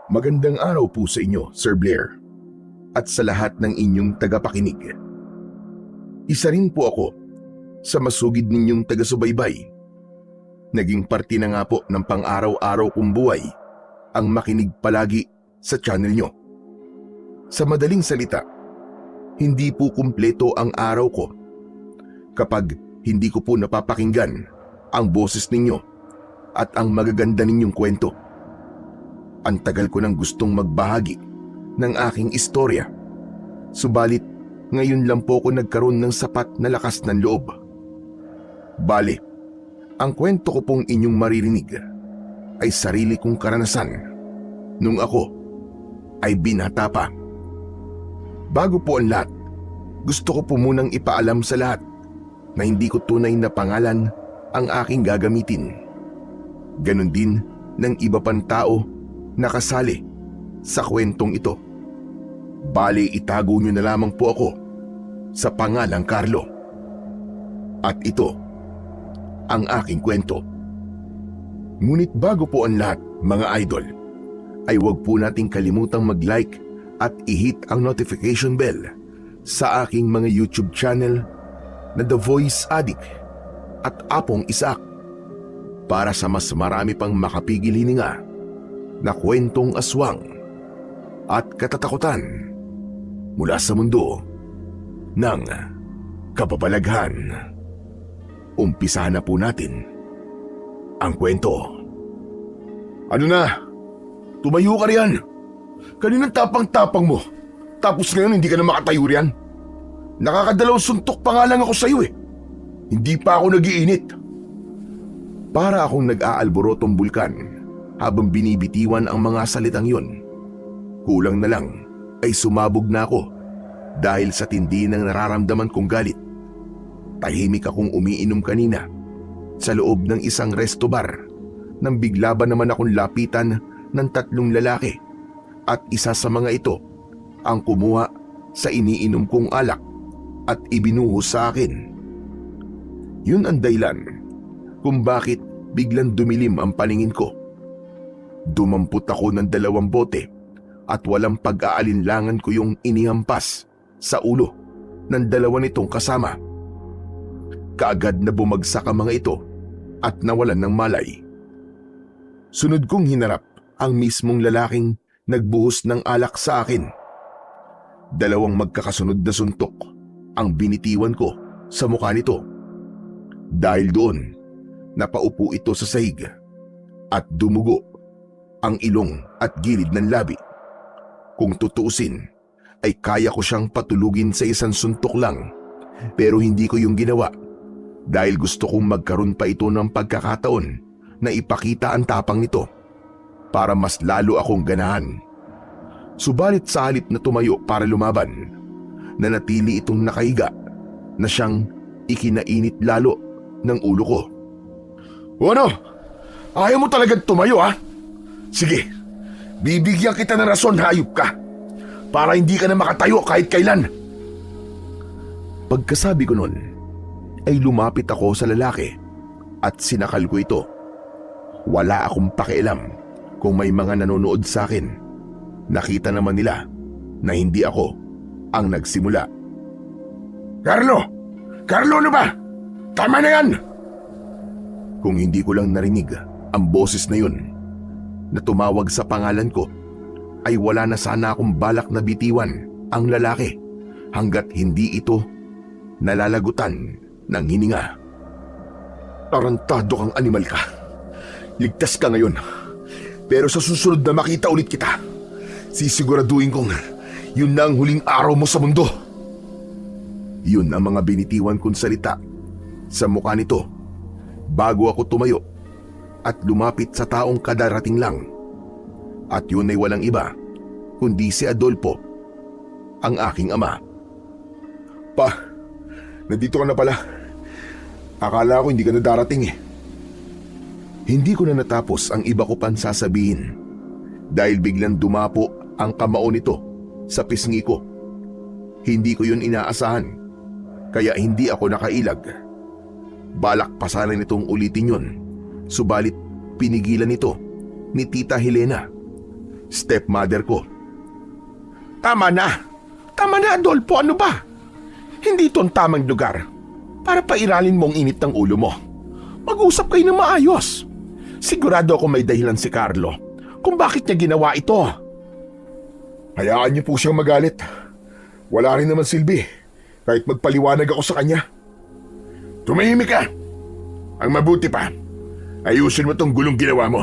Magandang araw po sa inyo, Sir Blair, at sa lahat ng inyong tagapakinig. Isa rin po ako sa masugid ninyong taga-subaybay. Naging parte na nga po ng pang-araw-araw kong buhay ang makinig palagi sa channel nyo. Sa madaling salita, hindi po kumpleto ang araw ko kapag hindi ko po napapakinggan ang boses ninyo at ang magaganda ninyong kwento. Ang tagal ko nang gustong magbahagi ng aking istorya. Subalit, ngayon lang po ako nagkaroon ng sapat na lakas ng loob. Bale, ang kwento ko pong inyong maririnig ay sarili kong karanasan nung ako ay binata pa. Bago po ang lahat, gusto ko po munang ipaalam sa lahat na hindi ko tunay na pangalan ang aking gagamitin. Ganon din ng iba pang tao nakasali sa kwentong ito. Bale, itago nyo na lamang po ako sa pangalang Carlo. At ito ang aking kwento. Ngunit bago po ang lahat, mga idol, ay huwag po nating kalimutang mag-like at i-hit ang notification bell sa aking mga YouTube channel na The Voice Addict at Apong Isaac para sa mas marami pang makapigil hininga na kwentong aswang at katatakutan mula sa mundo ng kababalaghan. Umpisahan na po natin ang kwento. Ano na? Tumayo ka riyan. Kaninang tapang-tapang mo. Tapos ngayon hindi ka na makatayo riyan. Nakakadalawang suntok pa nga lang ako sa iyo eh. Hindi pa ako nag-iinit. Para akong nag-aalborotong bulkan habang binibitiwan ang mga salitang yon. Kulang na lang ay sumabog na ako dahil sa tindi ng nararamdaman kong galit. Tahimik akong umiinom kanina sa loob ng isang resto bar nang bigla ba naman akong lapitan ng 3 lalaki at isa sa mga ito ang kumuha sa iniinom kong alak at ibinuhos sa akin. Yun ang dahilan kung bakit biglang dumilim ang paningin ko. Dumampot ako ng 2 bote at walang pag-aalinlangan ko yung inihampas sa ulo ng 2 nitong kasama. Kaagad na bumagsak ang mga ito at nawalan ng malay. Sunod kong hinarap ang mismong lalaking nagbuhos ng alak sa akin. 2 magkakasunod na suntok ang binitiwan ko sa mukha nito. Dahil doon, napaupo ito sa sahig at dumugo ang ilong at gilid ng labi. Kung tutuusin, ay kaya ko siyang patulugin sa isang suntok lang, pero hindi ko yung ginawa dahil gusto kong magkaroon pa ito ng pagkakataon na ipakita ang tapang nito para mas lalo akong ganahan. Subalit sa halip na tumayo para lumaban, nanatili itong nakahiga na siyang ikinainit lalo ng ulo ko. O ano? Ayaw mo talagang tumayo ha? Sige, bibigyan kita ng rason, hayop ka, para hindi ka na makatayo kahit kailan. Pagkasabi ko nun, ay lumapit ako sa lalaki at sinakal ko ito. Wala akong pakialam kung may mga nanonood sa akin. Nakita naman nila na hindi ako ang nagsimula. Carlo! Carlo, ano ba? Tama na yan! Kung hindi ko lang narinig ang boses na yun na tumawag sa pangalan ko, ay wala na sana akong balak na bitiwan ang lalaki hanggat hindi ito nalalagutan ng hininga. Tarantado kang animal ka. Ligtas ka ngayon. Pero sa susunod na makita ulit kita, sisiguraduhin kong yun na ang huling araw mo sa mundo. Yun ang mga binitiwan kong salita sa mukha nito bago ako tumayo at lumapit sa taong kadarating lang. At yun ay walang iba kundi si Adolfo, ang aking ama. Pa, nandito ka na pala. Akala ko hindi ka na darating eh. Hindi ko na natapos ang iba ko pang sasabihin dahil biglang dumapo ang kamao nito sa pisngi ko. Hindi ko yun inaasahan, kaya hindi ako nakailag. Balak pa sana nitong ulitin yun, subalit pinigilan nito ni Tita Helena stepmother ko. Tama na! Tama na, Adolfo, ano ba? Hindi ito ang tamang lugar para pairalin mo ang init ng ulo mo. Mag-usap kayo ng maayos. Sigurado ako may dahilan si Carlo kung bakit niya ginawa ito. Hayaan niyo po siyang magalit. Wala rin naman silbi kahit magpaliwanag ako sa kanya. Tumahimik ka. Ang mabuti pa, ayusin mo tong gulong ginawa mo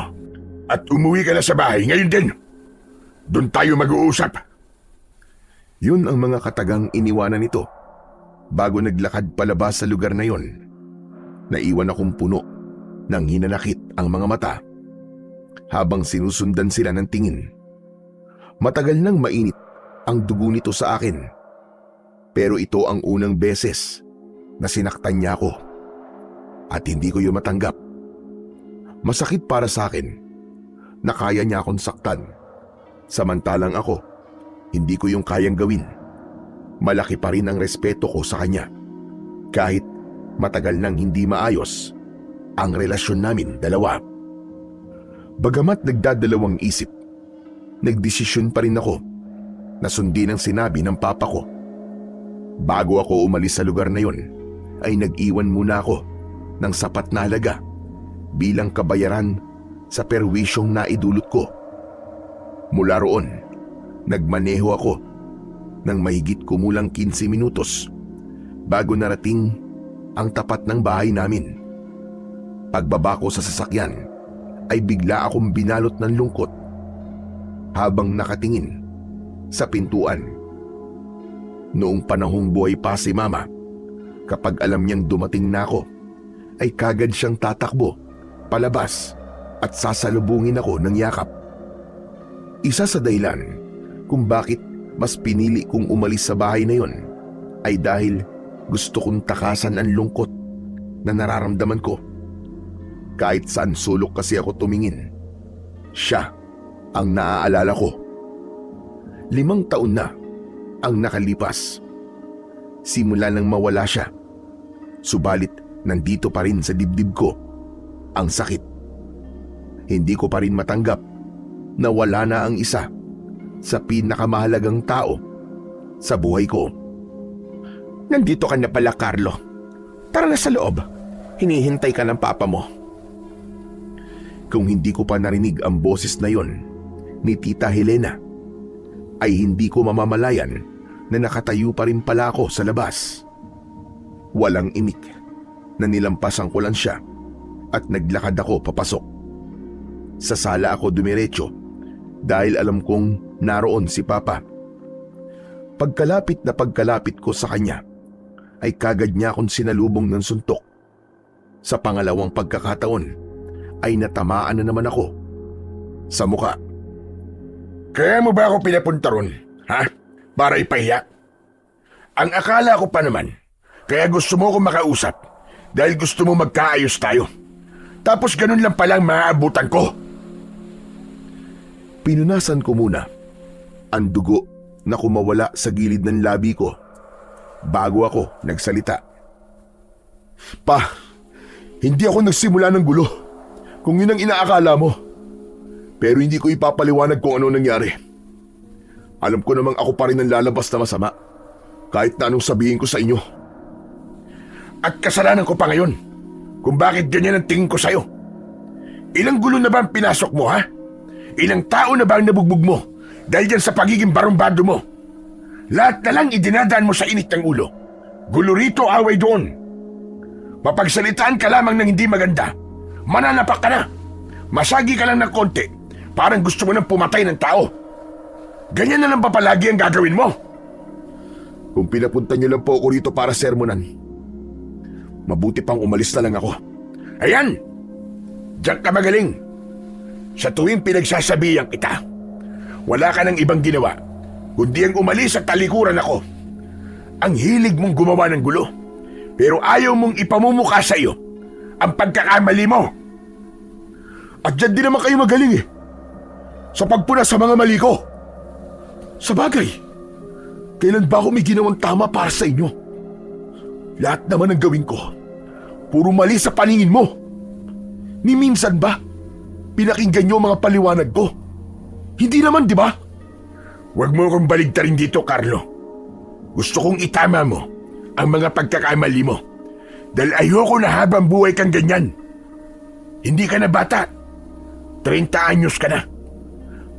at umuwi ka na sa bahay ngayon din. Doon tayo mag-uusap. Yun ang mga katagang iniwanan nito bago naglakad palabas sa lugar na yon. Naiwan akong puno ng hinanakit ang mga mata habang sinusundan sila ng tingin. Matagal nang mainit ang dugo nito sa akin, pero ito ang unang beses na sinaktan niya ako at hindi ko yun matanggap. Masakit para sa akin na kaya niya akong saktan, samantalang ako hindi ko yung kayang gawin. Malaki pa rin ang respeto ko sa kanya kahit matagal nang hindi maayos ang relasyon namin dalawa. Bagamat nagdadalawang isip, nagdesisyon pa rin ako na sundin ang sinabi ng papa ko. Bago ako umalis sa lugar na yon, ay nag-iwan muna ako ng sapat na halaga bilang kabayaran sa perwisyong naidulot ko. Mula roon, nagmaneho ako ng mahigit kumulang 15 minutos bago narating ang tapat ng bahay namin. Pagbaba ko sa sasakyan ay bigla akong binalot ng lungkot habang nakatingin sa pintuan. Noong panahong buhay pa si Mama, kapag alam niyang dumating na ako, ay kagad siyang tatakbo palabas at sasalubungin ako ng yakap. Isa sa dahilan kung bakit mas pinili kong umalis sa bahay na yon ay dahil gusto kong takasan ang lungkot na nararamdaman ko. Kahit saan sulok kasi ako tumingin, siya ang naaalala ko. 5 taon na ang nakalipas. Simula nang mawala siya, subalit nandito pa rin sa dibdib ko ang sakit. Hindi ko pa rin matanggap na wala na ang isa sa pinakamahalagang tao sa buhay ko. Nandito ka na pala, Carlo. Tara na sa loob. Hinihintay ka ng papa mo. Kung hindi ko pa narinig ang boses na yon ni Tita Helena, ay hindi ko mamamalayan na nakatayo pa rin pala ako sa labas. Walang imik na nilampasan ko lang siya at naglakad ako papasok. Sa sala ako dumiretso dahil alam kong naroon si Papa. Pagkalapit ko sa kanya, ay kagad niya akong sinalubong ng suntok. Sa pangalawang pagkakataon, ay natamaan na naman ako sa muka. Kaya mo ba ako pinapunta ron, ha? Para ipahiya? Ang akala ko pa naman, kaya gusto mo akong makausap dahil gusto mo magkaayos tayo. Tapos ganun lang palang maaabutan ko. Pinunasan ko muna ang dugo na kumawala sa gilid ng labi ko bago ako nagsalita. Pa, hindi ako nagsimula ng gulo kung yun ang inaakala mo. Pero hindi ko ipapaliwanag kung ano nangyari. Alam ko namang ako pa rin ang lalabas na masama kahit na anong sabihin ko sa inyo. At kasalanan ko pa ngayon kung bakit ganyan ang tingin ko sa'yo. Ilang gulo na ba ang pinasok mo, ha? Ilang tao na ba ang nabugbog mo dahil dyan sa pagiging barumbado mo? Lahat na lang idinadaan mo sa init ng ulo. Gulo rito, away doon. Mapagsalitaan ka lamang ng hindi maganda, mananapak ka na. Masagi ka lang ng konti, parang gusto mo nang pumatay ng tao. Ganyan na lang ba palagi ang gagawin mo? Kung pinapunta niyo lang po ako rito para sermonan, mabuti pang umalis na lang ako. Ayan! Diyan ka magaling. Sa tuwing pinagsasabihan kita, wala ka ng ibang ginawa kundi ang umalis at talikuran ako. Ang hilig mong gumawa ng gulo, pero ayaw mong ipamumukha sa iyo ang pagkakamali mo. At dyan din naman kayo magaling eh, sa pagpuna sa mga mali ko. Sa bagay, kailan ba ako may ginawang tama para sa inyo? Lahat naman ng gawin ko, puro mali sa paningin mo. Ni minsan ba, pinakinggan niyo ang mga paliwanag ko? Hindi naman, di ba? Huwag mo akong baligtarin dito, Carlo. Gusto kong itama mo ang mga pagkakamali mo. Dahil ayoko na habang buhay kang ganyan. Hindi ka na bata. 30 anyos ka na.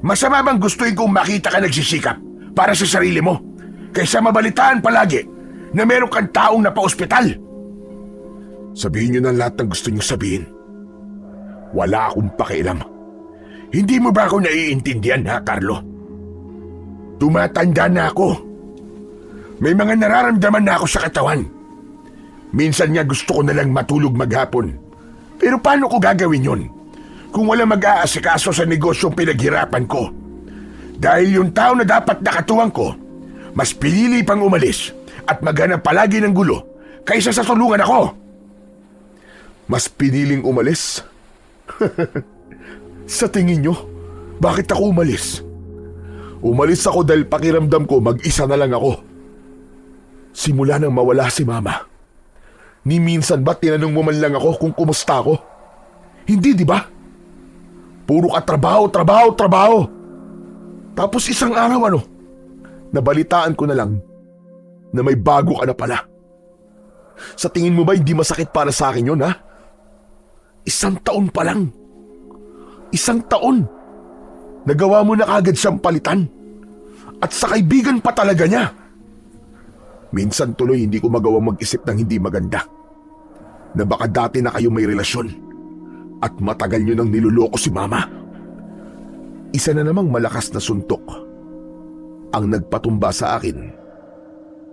Masama bang gustuin kong makita ka nagsisikap para sa sarili mo kaysa mabalitaan palagi na meron kang taong napaospital? Sabihin niyo na lahat ng gusto niyo sabihin. Wala akong pakialam. Hindi mo ba ako naiintindihan, ha, Carlo? Tumatanda na ako. May mga nararamdaman na ako sa katawan. Minsan nga gusto ko na lang matulog maghapon. Pero paano ko gagawin yun kung wala mag-aasikaso sa negosyong pinaghirapan ko? Dahil yung tao na dapat nakatuwang ko, mas pinili pang umalis at maghanap palagi ng gulo kaysa sa tulungan ako. Mas piniling umalis? Sa tingin nyo, bakit ako umalis? Umalis ako dahil pakiramdam ko mag-isa na lang ako. Simula nang mawala si Mama, ni minsan ba tinanong mo man lang ako kung kumusta ako? Hindi, di ba? Puro ka trabaho, trabaho, trabaho. Tapos isang araw nabalitaan ko na lang na may bago ka na pala. Sa tingin mo ba hindi masakit para sa akin yun, ha? 1 taon pa lang. 1 taon. Nagawa mo na kagad siyang palitan. At sa kaibigan pa talaga niya. Minsan tuloy hindi ko magawang mag-isip ng hindi maganda. Na baka dati na kayo may relasyon. At matagal niyo nang niluloko si Mama. Isa na namang malakas na suntok ang nagpatumba sa akin.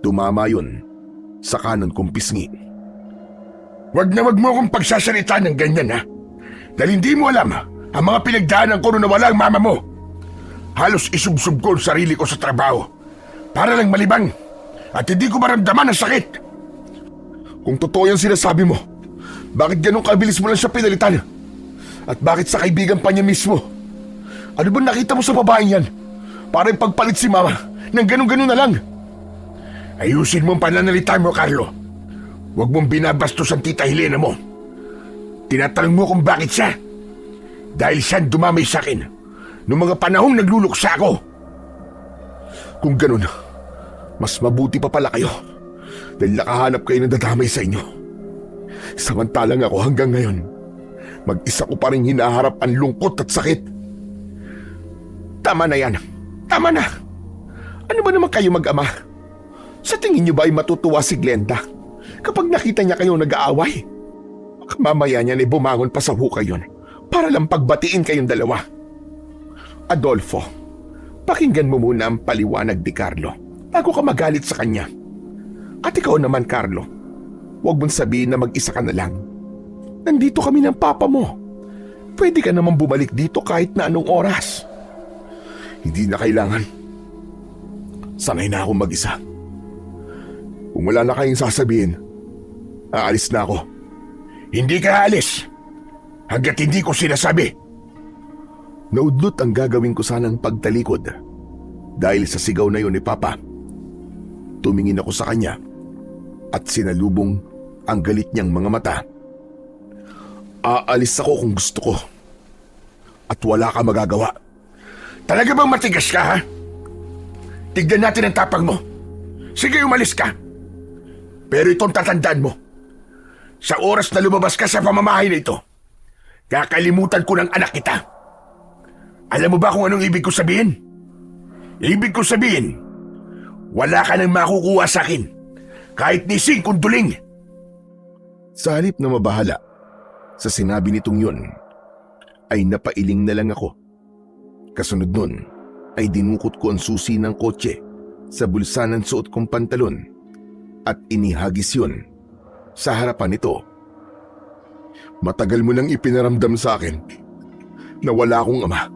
Tumama yun sa kanan kong pisngi. Wag mo akong pagsasalita ng ganyan, ha? Dahil hindi mo alam ang mga pinagdaanan ko nung nawala ang mama mo. Halos isubsob ko ang sarili ko sa trabaho para lang malibang at hindi ko maramdaman ang sakit. Kung totoo yung sinasabi mo, bakit ganun kabilis mo lang siya pinalitan? At bakit sa kaibigan pa niya mismo? Ano ba nakita mo sa babaeng yan? Para pagpalit si Mama ng ganun-ganun na lang. Ayusin mo ang pananalita mo, Carlo. Huwag mong binabastos ang tita Helena mo. Tinatanong mo kung bakit siya. Dahil siya dumamay sa akin noong mga panahong nagluluksa ako. Kung ganun, mas mabuti pa pala kayo dahil nakahanap kayo ng dadamay sa inyo. Samantalang ako hanggang ngayon, mag-isa ko pa rin hinaharap ang lungkot at sakit. Tama na yan. Tama na. Ano ba naman kayo mag-ama? Sa tingin niyo ba ay matutuwa si Glenda kapag nakita niya kayo nag-aaway? Mamaya niyan ay bumangon pa sa hukay yun para lang pagbatiin kayong dalawa. Adolfo, pakinggan mo muna ang paliwanag ni Carlo bago ka magalit sa kanya. At ikaw naman, Carlo, huwag mong sabihin na mag-isa ka na lang. Nandito kami ng papa mo. Pwede ka naman bumalik dito kahit na anong oras. Hindi na kailangan. Sanay na akong mag-isa. Kung wala na kayong sasabihin, aalis na ako. Hindi ka aalis hanggat hindi ko sinasabi. Naudlot ang gagawin ko sanang pagtalikod dahil sa sigaw na yun ni Papa. Tumingin ako sa kanya at sinalubong ang galit niyang mga mata. Aalis ako kung gusto ko at wala ka magagawa. Talaga bang matigas ka, ha? Tignan natin ang tapang mo. Sige, umalis ka. Pero itong tatandaan mo, sa oras na lumabas ka sa pamamahay na ito, kakalimutan ko ng anak kita. Alam mo ba kung anong ibig ko sabihin? Ibig ko sabihin, wala ka nang makukuha sa akin, kahit ni singkong duling. Sa halip na mabahala sa sinabi nitong yun, ay napailing na lang ako. Kasunod nun, ay dinukot ko ang susi ng kotse sa bulsa ng suot kong pantalon at inihagis yun sa harapan nito. Matagal mo nang ipinaramdam sa akin na wala akong ama.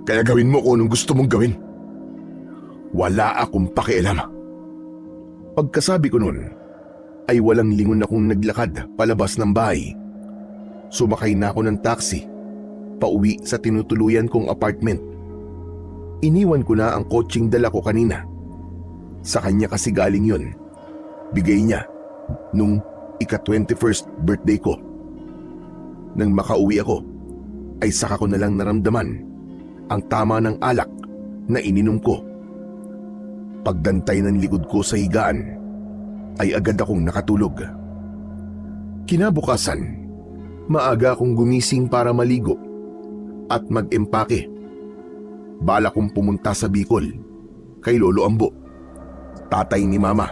Kaya gawin mo kung anong gusto mong gawin. Wala akong pakialam. Pagkasabi ko nun, ay walang lingon akong naglakad palabas ng bahay. Sumakay na ako ng taxi, pauwi sa tinutuluyan kong apartment. Iniwan ko na ang kotseng dala ko kanina. Sa kanya kasi galing yun. Bigay niya nung ika-21st birthday ko. Nang makauwi ako, ay saka ko na lang naramdaman ang tama ng alak na ininom ko. Pagdantay ng likod ko sa higaan ay agad akong nakatulog. Kinabukasan, maaga akong gumising para maligo at mag-empake. Bala kong pumunta sa Bicol kay Lolo Ambo, tatay ni Mama.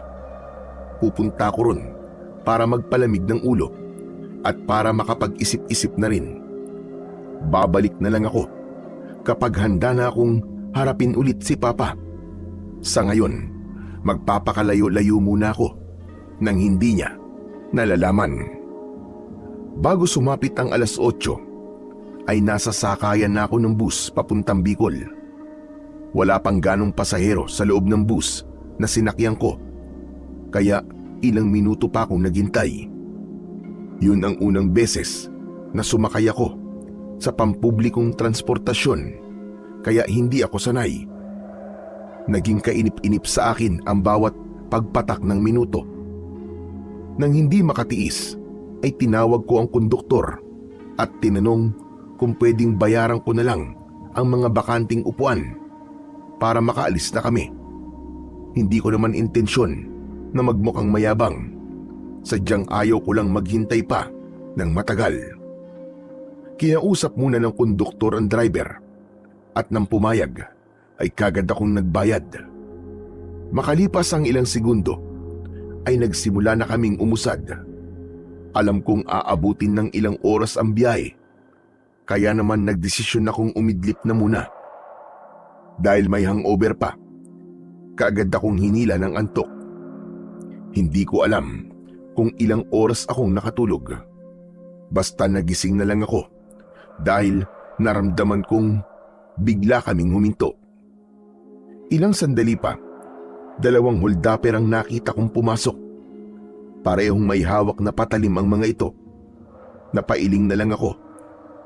Pupunta ko ron para magpalamig ng ulo at para makapag-isip-isip na rin. Babalik na lang ako kapag handa na akong harapin ulit si Papa. Sa ngayon, magpapakalayo-layo muna ako nang hindi niya nalalaman. Bago sumapit ang 8:00, ay nasa sakayan na ako ng bus papuntang Bicol. Wala pang ganong pasahero sa loob ng bus na sinakyan ko, kaya ilang minuto pa akong naghintay. Yun ang unang beses na sumakay ako sa pampublikong transportasyon, kaya hindi ako sanay. Naging kainip-inip sa akin ang bawat pagpatak ng minuto. Nang hindi makatiis, ay tinawag ko ang konduktor at tinanong kung pwedeng bayaran ko na lang ang mga bakanting upuan para makaalis na kami. Hindi ko naman intensyon na magmukhang mayabang. Sadyang ayaw ko lang maghintay pa ng matagal. Kinausap muna ng konduktor ang driver at nang pumayag ay kagad akong nagbayad. Makalipas ang ilang segundo ay nagsimula na kaming umusad. Alam kong aabutin ng ilang oras ang biyahe, kaya naman nagdesisyon akong umidlip na muna. Dahil may hangover pa, kaagad akong hinila ng antok. Hindi ko alam kung ilang oras akong nakatulog. Basta nagising na lang ako dahil naramdaman kong bigla kaming huminto. Ilang sandali pa, 2 holdapper ang nakita kong pumasok. Parehong may hawak na patalim ang mga ito. Napailing na lang ako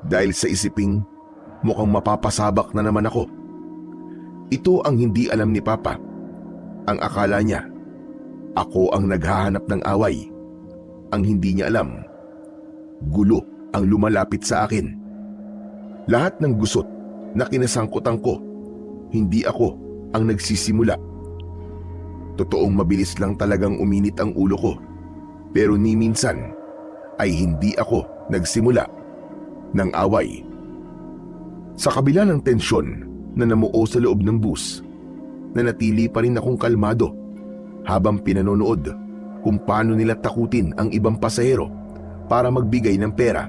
dahil sa isiping mukhang mapapasabak na naman ako. Ito ang hindi alam ni Papa. Ang akala niya, ako ang naghahanap ng away. Ang hindi niya alam, gulo ang lumalapit sa akin. Lahat ng gusot na kinasangkutan ko, hindi ako ang nagsisimula. Totoong mabilis lang talagang uminit ang ulo ko, pero ni minsan ay hindi ako nagsimula ng away. Sa kabila ng tensyon na namuo sa loob ng bus, nanatili pa rin akong kalmado habang pinanonood kung paano nila takutin ang ibang pasahero para magbigay ng pera.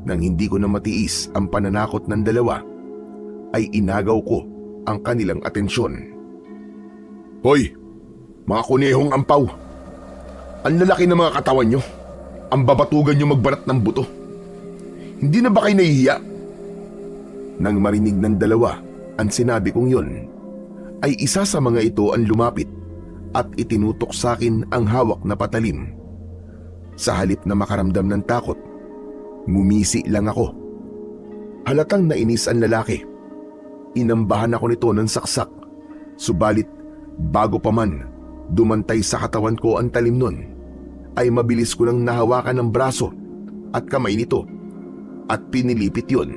Nang hindi ko na matiis ang pananakot ng dalawa, ay inagaw ko ang kanilang atensyon. Hoy, mga kunehong ampaw! Ang lalaki ng mga katawan nyo. Ang babatugan nyo magbarat ng buto. Hindi na ba kayo nahihiya? Nang marinig ng dalawa ang sinabi kong yun, ay isa sa mga ito ang lumapit at itinutok sa akin ang hawak na patalim. Sa halip na makaramdam ng takot, ngumisi lang ako. Halatang nainis ang lalaki. Inambahan ako nito ng saksak, subalit bago pa man dumantay sa katawan ko ang talim nun, ay mabilis ko lang nahawakan ng braso at kamay nito at pinilipit yun.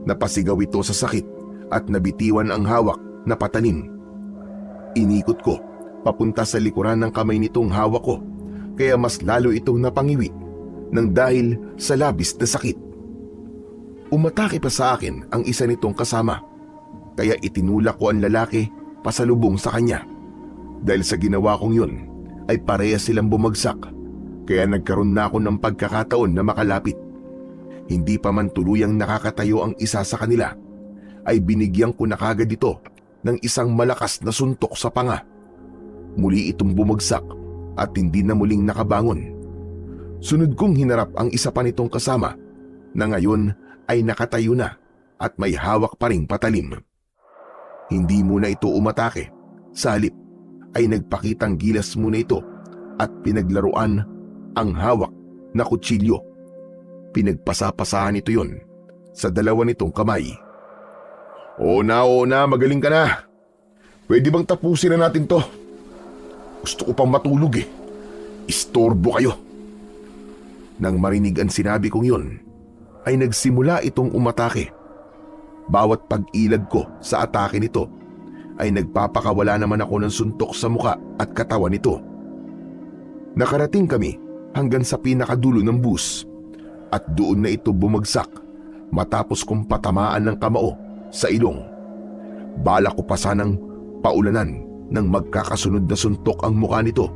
Napasigaw ito sa sakit at nabitiwan ang hawak na patalim. Inikot ko papunta sa likuran ng kamay nitong hawak ko, kaya mas lalo itong napangiwi nang dahil sa labis na sakit. Umatake pa sa akin ang isa nitong kasama, kaya itinulak ko ang lalaki pasalubong sa kanya. Dahil sa ginawa kong yun, ay parehas silang bumagsak, kaya nagkaroon na ako ng pagkakataon na makalapit. Hindi pa man tuluyang nakakatayo ang isa sa kanila, ay binigyan ko na kagad ito ng isang malakas na suntok sa panga. Muli itong bumagsak at hindi na muling nakabangon. Sunod kong hinarap ang isa pa nitong kasama na ngayon ay nakatayo na at may hawak pa ring patalim. Hindi muna ito umatake, sa halip ay nagpakitang gilas muna ito at pinaglaruan ang hawak na kutsilyo. Pinagpasapasahan ito yon sa dalawa nitong kamay. Oo na, magaling ka na. Pwede bang tapusin na natin to? Gusto ko pang matulog eh. Istorbo kayo. Nang marinig ang sinabi kong yon, ay nagsimula itong umatake. bawat pag-ilag ko sa atake nito ay nagpapakawala naman ako ng suntok sa muka at katawan nito. Nakarating kami hanggang sa pinakadulo ng bus at doon na ito bumagsak matapos kong patamaan ng kamao sa ilong. Bala ko pa sanang paulanan ng magkakasunod na suntok ang mukha nito,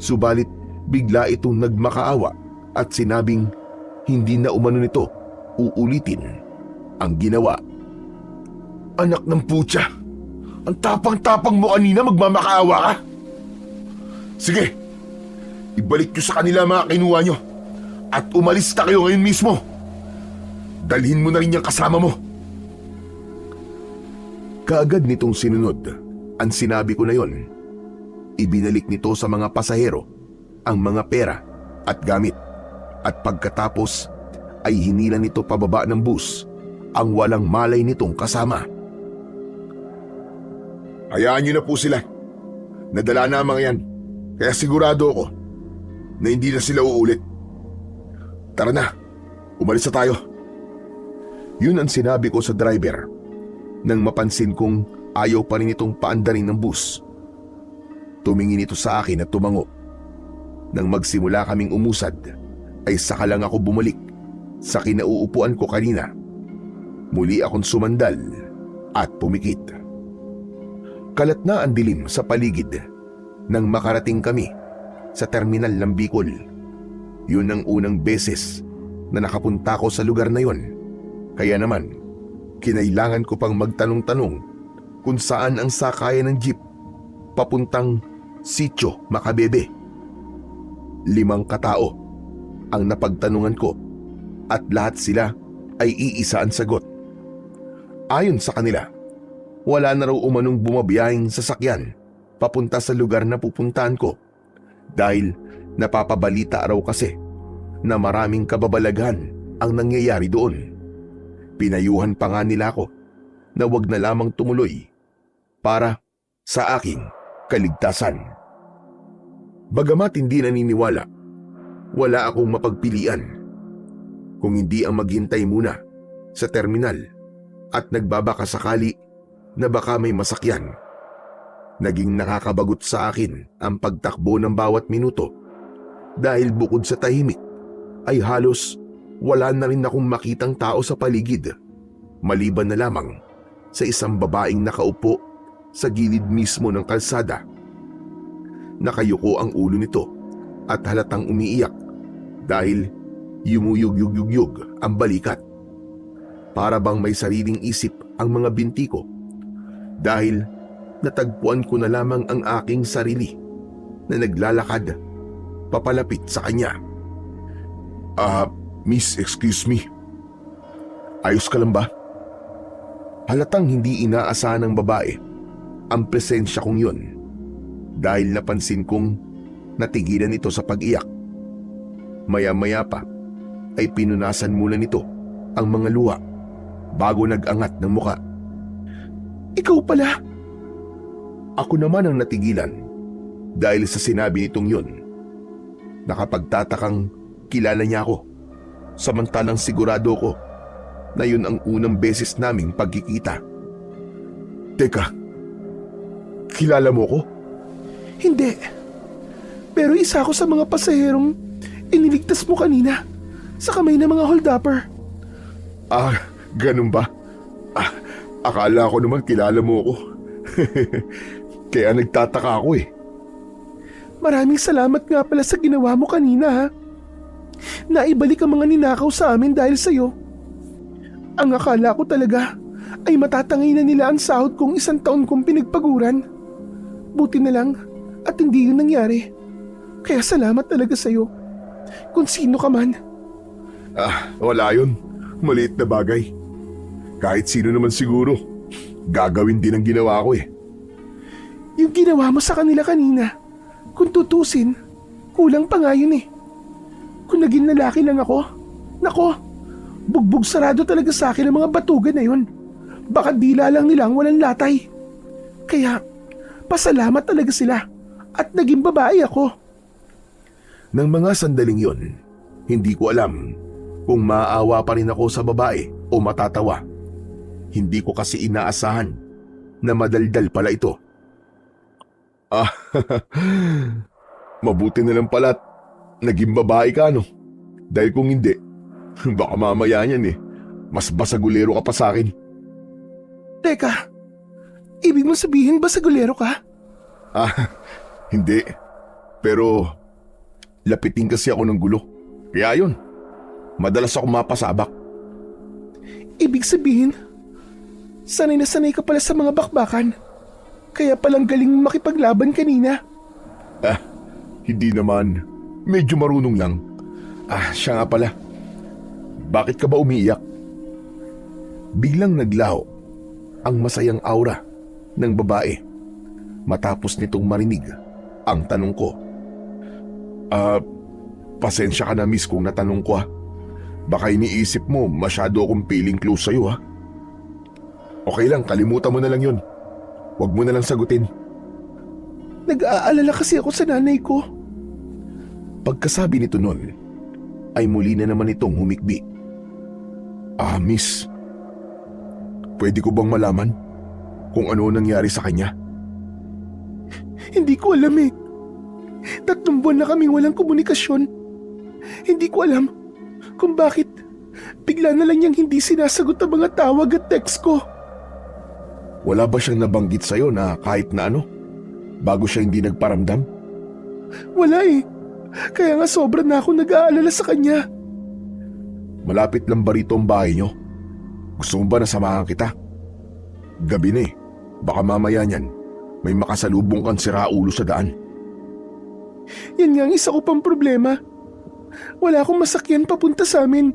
subalit bigla itong nagmakaawa at sinabing hindi na umano nito uulitin ang ginawa. Anak ng putya, ang tapang-tapang mo kanina, magmamakaawa ka? Sige, ibalik nyo sa kanila mga kinuha nyo at umalis na kayo ngayon mismo. Dalhin mo na rin yung kasama mo. Kaagad nitong sinunod ang sinabi ko na yon. Ibinalik nito sa mga pasahero ang mga pera at gamit at pagkatapos ay hinila nito pababa ng bus ang walang malay nitong kasama. Hayaan nyo na po sila. Nadala na ang mga yan, kaya sigurado ako na hindi na sila uulit. Tara na, umalis na tayo. Yun ang sinabi ko sa driver nang mapansin kong ayaw pa rin itong paandarin ng bus. Tumingin ito sa akin at tumango. Nang magsimula kaming umusad, ay saka lang ako bumalik sa kinauupuan ko kanina. Muli akong sumandal at pumikit. Kalat na ang dilim sa paligid nang makarating kami sa terminal ng Bicol. Yun ang unang beses na nakapunta ko sa lugar na yon. Kaya naman, kinailangan ko pang magtanong-tanong kung saan ang sakayan ng jeep papuntang Sitio Macabebe. 5 katao ang napagtanungan ko at lahat sila ay iisa ang sagot. Ayon sa kanila, wala na raw umanong bumabiyahing sasakyan papunta sa lugar na pupuntahan ko dahil napapabalita raw kasi na maraming kababalaghan ang nangyayari doon. Pinayuhan pa nga nila ako na wag na lamang tumuloy para sa aking kaligtasan. Bagamat hindi naniniwala, wala akong mapagpilian kung hindi ang maghintay muna sa terminal at nagbabaka sakali na baka may masakyan. Naging nakakabagot sa akin ang pagtakbo ng bawat minuto dahil bukod sa tahimik ay halos wala na rin akong makitang tao sa paligid maliban na lamang sa isang babaeng nakaupo sa gilid mismo ng kalsada. Nakayuko ang ulo nito at halatang umiiyak dahil yumuyug-yug-yug ang balikat. Para bang may sariling isip ang mga binti ko dahil natagpuan ko na lamang ang aking sarili na naglalakad papalapit sa kanya. Miss, excuse me. Ayos ka lang ba? Halatang hindi inaasahan ng babae ang presensya kong yun dahil napansin kong natigilan ito sa pag-iyak. Maya-maya pa ay pinunasan muna nito ang mga luha bago nag-angat ng muka. Ikaw pala? Ako naman ang natigilan dahil sa sinabi nitong yun. Nakapagtatakang kilala niya ako, samantalang sigurado ko na yun ang unang beses naming pagkikita. Teka, kilala mo ko? Hindi, pero isa ako sa mga pasaherong iniligtas mo kanina sa kamay ng mga hold-upper. Ganun ba? Akala ko naman kilala mo ako. Kaya nagtataka ako eh. Maraming salamat nga pala sa ginawa mo kanina ha. Naibalik ang mga ninakaw sa amin dahil sa'yo. Ang akala ko talaga ay matatangay na nila ang sahod kong 1 taon kong pinagpaguran. Buti na lang at hindi yun nangyari. Kaya salamat talaga sa'yo. Kung sino ka man. Wala yun. Maliit na bagay. Kahit sino naman siguro, gagawin din ang ginawa ko eh. Yung ginawa mo sa kanila kanina, kung tutusin, kulang pa nga yun eh. Kung naging lalaki lang ako, nako, bugbog sarado talaga sa akin ang mga batugan na yun. Baka dila lang nila ang walang latay. Kaya, pasalamat talaga sila at naging babae ako. Nang mga sandaling yon, hindi ko alam kung maaawa pa rin ako sa babae o matatawa. Hindi ko kasi inaasahan na madaldal pala ito. Ah, mabuti na lang pala at naging babae ka, no? Dahil kung hindi, baka mamaya niyan mas basagulero ka pa sa akin. Teka, ibig mo sabihin basagulero ka? Ah, hindi. Pero lapitin kasi ako ng gulo. Kaya yun, madalas ako mapasabak. Ibig sabihin, sanay na sanay ka pala sa mga bakbakan. Kaya palang galing makipaglaban kanina. Ah, hindi naman. Medyo marunong lang. Ah, siya nga pala. Bakit ka ba umiiyak? Biglang naglaho ang masayang aura ng babae matapos nitong marinig ang tanong ko. Pasensya ka na miss kung natanong ko ha. Baka iniisip mo masyado akong feeling close sa'yo ha. Okay lang, kalimutan mo na lang yun. Huwag mo na lang sagutin. Nag-aalala kasi ako sa nanay ko. Pagkasabi nito nun, ay muli na naman itong humikbi. Ah, miss. Pwede ko bang malaman kung ano nangyari sa kanya? Hindi ko alam eh. 3 buwan na kaming walang komunikasyon. Hindi ko alam kung bakit bigla na lang niyang hindi sinasagot ang mga tawag at text ko. Wala ba siyang nabanggit sa'yo na kahit na ano, bago siya hindi nagparamdam? Wala eh. Kaya nga sobra na ako nag-aalala sa kanya. Malapit lang ba rito ang bahay niyo? Gusto mo ba na samahan kita? Gabi na eh. Baka mamaya niyan, may makasalubong kang siraulo sa daan. Yan nga ang isa ko pang problema. Wala akong masakyan papunta sa amin.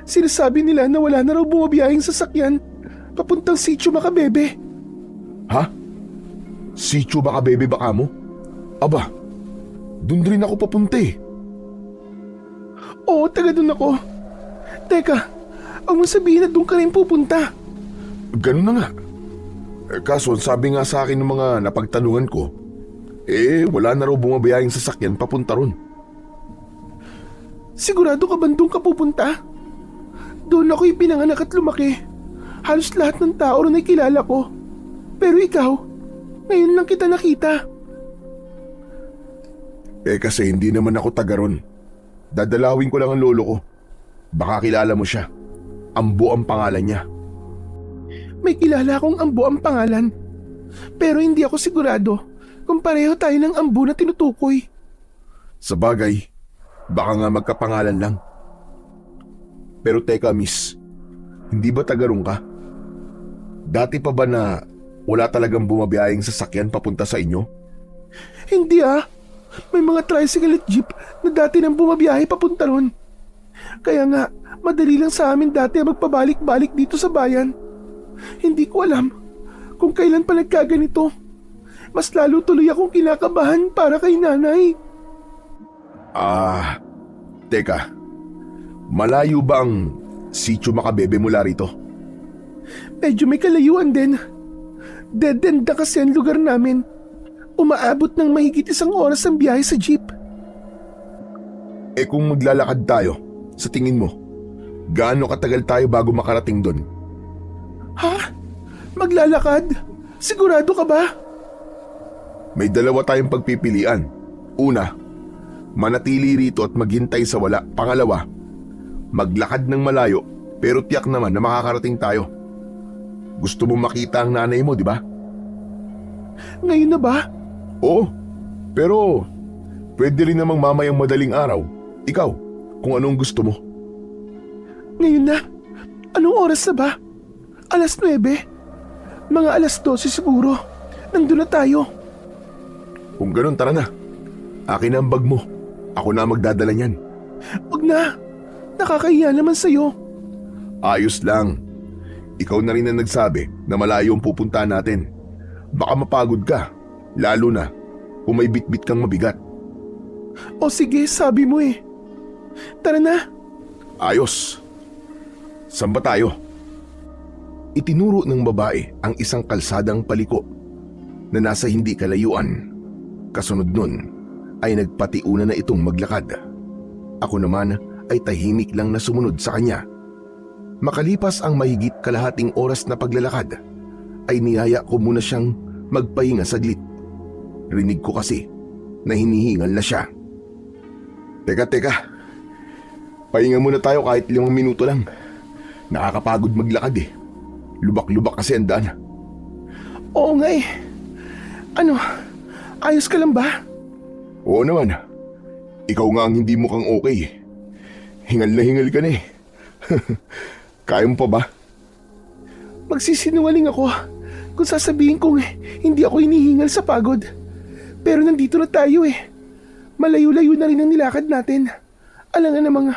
Sinasabi nila na wala na raw bumabiyahing sasakyan papuntang Sitio Macabebe. Ha? Sitio Macabebe baka mo? Aba, dun rin ako papunta eh. Oo, taga dun ako. Teka, ang mo sabihin na dun ka rin pupunta. Ganun na nga. Kaso sabi nga sa akin ng mga napagtanungan ko, wala na raw bumabiyahing sasakyan papunta ron. Sigurado ka ba dun ka pupunta? Doon ako ipinanganak at lumaki. Halos lahat ng tao ron ay kilala ko. Pero ikaw, ngayon lang kita nakita. Kasi hindi naman ako taga ron. Dadalawin ko lang ang lolo ko. Baka kilala mo siya. Ambo ang pangalan niya. May kilala akong Ambo ang pangalan. Pero hindi ako sigurado kung pareho tayo ng Ambo na tinutukoy. Sa bagay, baka nga magkapangalan lang. Pero teka miss, hindi ba taga ron ka? Dati pa ba na wala talagang bumabiyahing sasakyan papunta sa inyo? Hindi ah. May mga tricycle at jeep na dati nang bumabiyahe papunta ron. Kaya nga, madali lang sa amin dati magpabalik-balik dito sa bayan. Hindi ko alam kung kailan pa nagkaganito. Mas lalo tuloy akong kinakabahan para kay nanay. Teka. Malayo ba ang Sitio Macabebe mula rito? Medyo may kalayuan din. Dead end na kasi ang lugar namin. Umaabot ng mahigit 1 oras ang biyahe sa jeep. Kung maglalakad tayo, sa tingin mo, gaano katagal tayo bago makarating doon? Ha? Maglalakad? Sigurado ka ba? May 2 tayong pagpipilian. Una, manatili rito at maghintay sa wala. Pangalawa, maglakad ng malayo pero tiyak naman na makakarating tayo. Gusto mo makita ang nanay mo, di ba? Ngayon na ba? Oo, pero pwede rin namang mamayang madaling araw. Ikaw, kung anong gusto mo. Ngayon na? Anong oras na ba? 9:00? Mga 12:00 siguro. Nandun na tayo. Kung ganun, tara na. Akin na ang bag mo. Ako na magdadala niyan. Wag na. Nakakahiya naman sa'yo. Ayos lang. Ikaw na rin ang nagsabi na malayo ang pupuntahan natin. Baka mapagod ka, lalo na kung may bitbit kang mabigat. O sige, sabi mo eh. Tara na. Ayos. Saan ba tayo? Itinuro ng babae ang isang kalsadang paliko na nasa hindi kalayuan. Kasunod nun ay nagpatiuna na itong maglakad. Ako naman ay tahimik lang na sumunod sa kanya. Makalipas ang mahigit kalahating oras na paglalakad, ay niyaya ko muna siyang magpahinga saglit. Rinig ko kasi na hinihingal na siya. Teka. Pahinga muna tayo kahit 5 minuto lang. Nakakapagod maglakad eh. Lubak-lubak kasi ang daan. Oo nga eh. Ano, ayos ka lang ba? Oo naman. Ikaw nga ang hindi mukhang okay. Hingal na hingal ka na eh. Kaya mo pa ba? Magsisinungaling ako kung sasabihin kong hindi ako hinihingal sa pagod. Pero nandito na tayo eh. Malayo-layo na rin ang nilakad natin. Alangan namang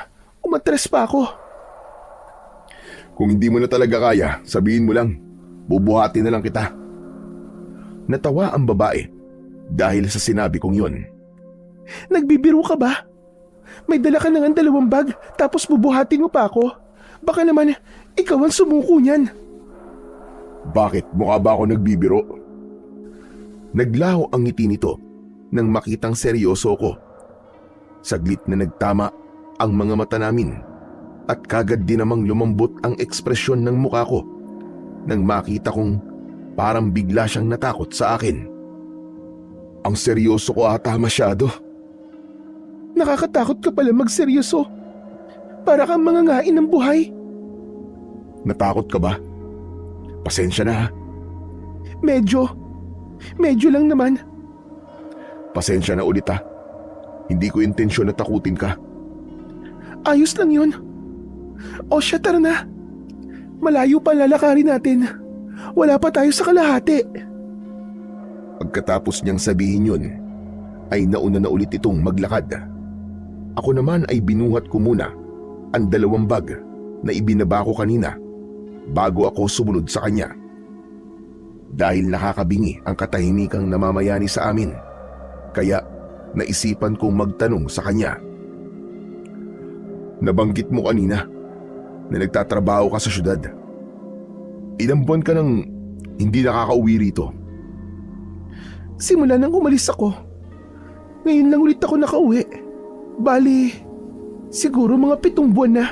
umatres pa ako. Kung hindi mo na talaga kaya, sabihin mo lang. Bubuhatin na lang kita. Natawa ang babae dahil sa sinabi kong yun. Nagbibiro ka ba? May dala ka na nga 2 bag tapos bubuhatin mo pa ako. Baka naman ikaw ang sumuko niyan. Bakit? Mukha ba ako nagbibiro? Naglaho ang ngiti nito nang makitang seryoso ko. Saglit na nagtama ang mga mata namin at kagad din namang lumambot ang ekspresyon ng mukha ko nang makita kong parang bigla siyang natakot sa akin. Ang seryoso ko ata masyado. Nakakatakot ka pala magseryoso. Para kang mangangain ng buhay. Natakot ka ba? Pasensya na ha. Medyo lang naman. Pasensya na ulit ha. Hindi ko intensyon na takutin ka. Ayos lang yun. O siya, tara na. Malayo pa lalakarin natin. Wala pa tayo sa kalahati. Pagkatapos niyang sabihin yun, ay nauna na ulit itong maglakad. Ako naman ay binuhat ko muna ang 2 bag na ibinaba ko kanina bago ako sumunod sa kanya. Dahil nakakabingi ang katahimikang namamayani sa amin, kaya naisipan kong magtanong sa kanya. Nabanggit mo kanina na nagtatrabaho ka sa syudad. Ilang buwan ka nang hindi nakakauwi rito? Simula nang umalis ako. Ngayon lang ulit ako nakauwi. Bali, siguro mga 7 buwan na.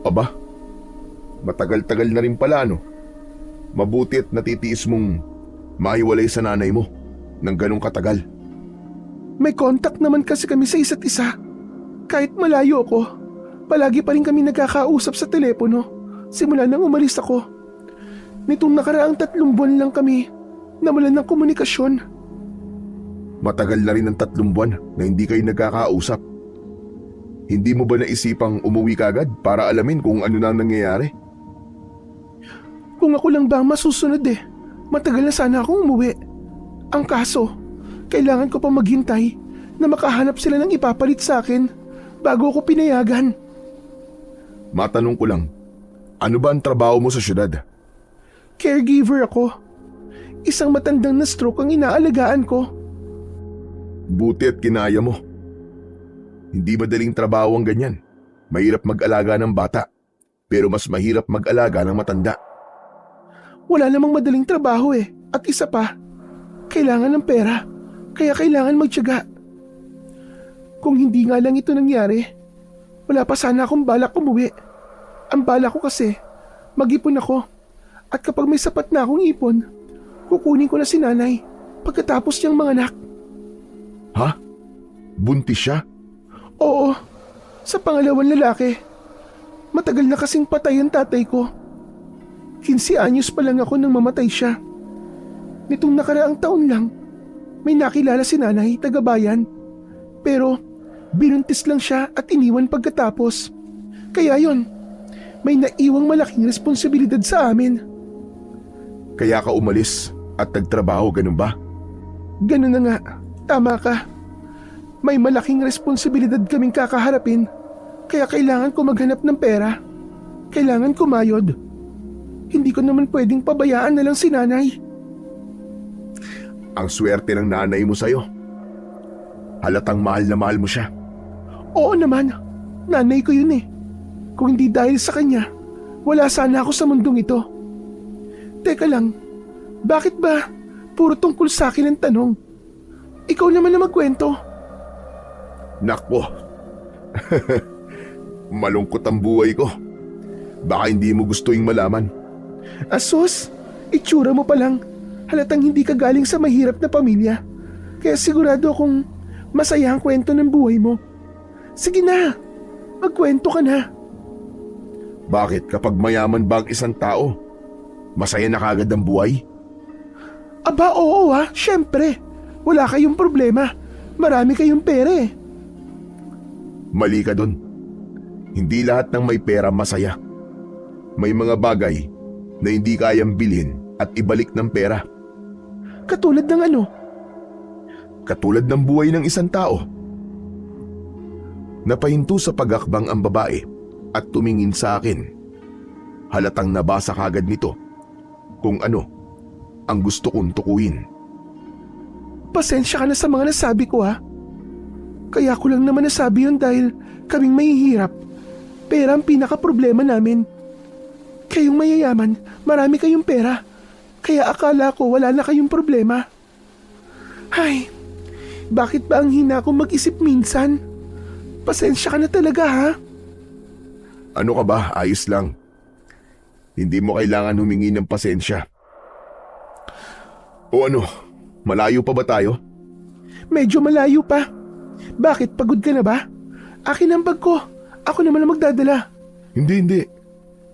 Aba, matagal-tagal na rin pala no. Mabuti at natitiis mong mahiwalay sa nanay mo ng ganong katagal. May contact naman kasi kami sa isa't isa. Kahit malayo ako, palagi pa rin kami nagkakausap sa telepono simula nang umalis ako. Nitong nakaraang 3 buwan lang kami nawalan ng komunikasyon. Matagal na rin ang 3 buwan na hindi kayo nagkakausap. Hindi mo ba naisipang umuwi kagad para alamin kung ano na nangyayari? Kung ako lang ba ang masusunod matagal na sana akong umuwi. Ang kaso, kailangan ko pa maghintay na makahanap sila ng ipapalit sa akin bago ako pinayagan. Matanong ko lang, ano ba ang trabaho mo sa syudad? Caregiver ako. Isang matandang na stroke ang inaalagaan ko. Buti at kinaya mo. Hindi madaling trabaho ang ganyan. Mahirap mag-alaga ng bata, pero mas mahirap mag-alaga ng matanda. Wala namang madaling trabaho at isa pa, kailangan ng pera, kaya kailangan magtiyaga. Kung hindi nga lang ito nangyari, wala pa sana akong balak umuwi. Ang balak ko kasi, mag-ipon ako, at kapag may sapat na akong ipon, kukunin ko na si nanay pagkatapos niyang manganak. Ha? Buntis siya? Oo, sa pangalawang lalaki. Matagal na kasing patay ang tatay ko. 15 anyos pa lang ako nang mamatay siya. Nitong nakaraang taon lang, may nakilala si nanay, taga-bayan. Pero binuntis lang siya at iniwan pagkatapos. Kaya yon, may naiwang malaking responsibilidad sa amin. Kaya ka umalis at nagtrabaho, ganun ba? Ganun na nga, tama ka. May malaking responsibilidad kaming kakaharapin, kaya kailangan ko maghanap ng pera. Kailangan kumayod. Hindi ko naman pwedeng pabayaan na lang si nanay. Ang swerte ng nanay mo sa'yo. Halatang mahal na mahal mo siya. Oo naman, nanay ko yun Kung hindi dahil sa kanya, wala sana ako sa mundong ito. Teka lang, bakit ba puro tungkol sa akin ang tanong? Ikaw naman na magkwento. Nako, malungkot ang buhay ko. Baka hindi mo gusto yung malaman. Asos, itsura mo pa lang. Halatang hindi ka galing sa mahirap na pamilya. Kaya sigurado akong masaya ang kwento ng buhay mo. Sige na, magkwento ka na. Bakit kapag mayaman ba ang isang tao, masaya na kagad ang buhay? Aba oo syempre. Wala kayong problema. Marami kayong pera eh. Mali ka dun. Hindi lahat ng may pera masaya. May mga bagay na hindi kayang bilhin at ibalik ng pera. Katulad ng ano? Katulad ng buhay ng isang tao. Napahinto sa pagakbang ang babae at tumingin sa akin. Halatang nabasa kagad nito kung ano ang gusto kong tukuyin. Pasensya ka na sa mga nasabi ko Kaya ko lang naman nasabi yun dahil kaming mahihirap. Pera ang pinaka-problema namin. Kayong mayayaman, marami kayong pera. Kaya akala ko wala na kayong problema. Ay, bakit ba ang hina kong mag-isip minsan? Pasensya ka na talaga Ano ka ba? Ayos lang. Hindi mo kailangan humingi ng pasensya. O ano, malayo pa ba tayo? Medyo malayo pa. Bakit, pagod ka na ba? Akin ang bag ko. Ako naman ang magdadala. Hindi.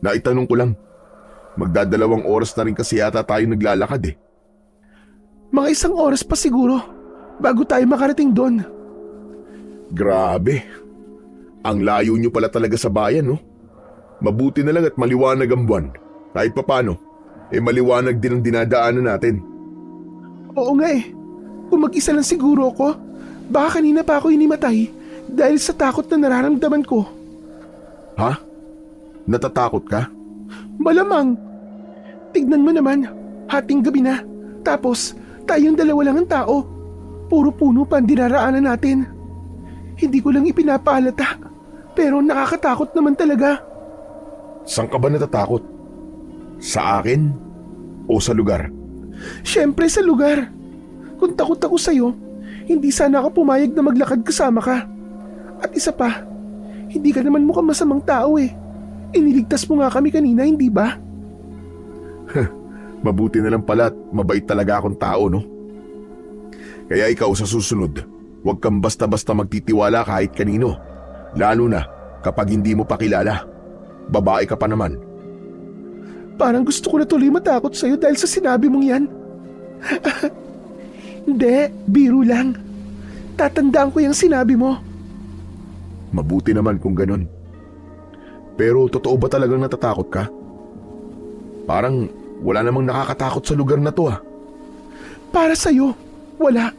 Naitanong ko lang. Magdadalawang oras na rin kasi yata tayo naglalakad eh. Mga 1 oras pa siguro bago tayo makarating doon. Grabe. Ang layo nyo pala talaga sa bayan, no? Mabuti na lang at maliwanag ang buwan. Kahit papano, maliwanag din ang dinadaanan natin. Oo nga eh. Kung mag-isa lang siguro ako, baka kanina pa ako inimatay dahil sa takot na nararamdaman ko. Ha? Natatakot ka? Malamang. Tignan mo naman, hating gabi na. Tapos, tayong dalawa lang ang tao. Puro puno pa ang dinaraanan natin. Hindi ko lang ipinapaalata, pero nakakatakot naman talaga. Saan ka ba natatakot? Sa akin? O sa lugar? Siyempre sa lugar. Kung takot ako sa'yo, hindi sana ako pumayag na maglakad kasama ka. At isa pa, hindi ka naman mukhang masamang tao eh. Iniligtas mo nga kami kanina, hindi ba? Mabuti na lang pala at mabait talaga akong tao, no? Kaya ikaw sa susunod, huwag kang basta-basta magtitiwala kahit kanino. Lalo na kapag hindi mo pa kilala. Babae ka pa naman. Parang gusto ko na tuloy matakot sa'yo dahil sa sinabi mong yan. Hindi, biro lang. Tatandaan ko yung sinabi mo. Mabuti naman kung ganun. Pero totoo ba talagang natatakot ka? Parang wala namang nakakatakot sa lugar na to Para sa'yo, wala.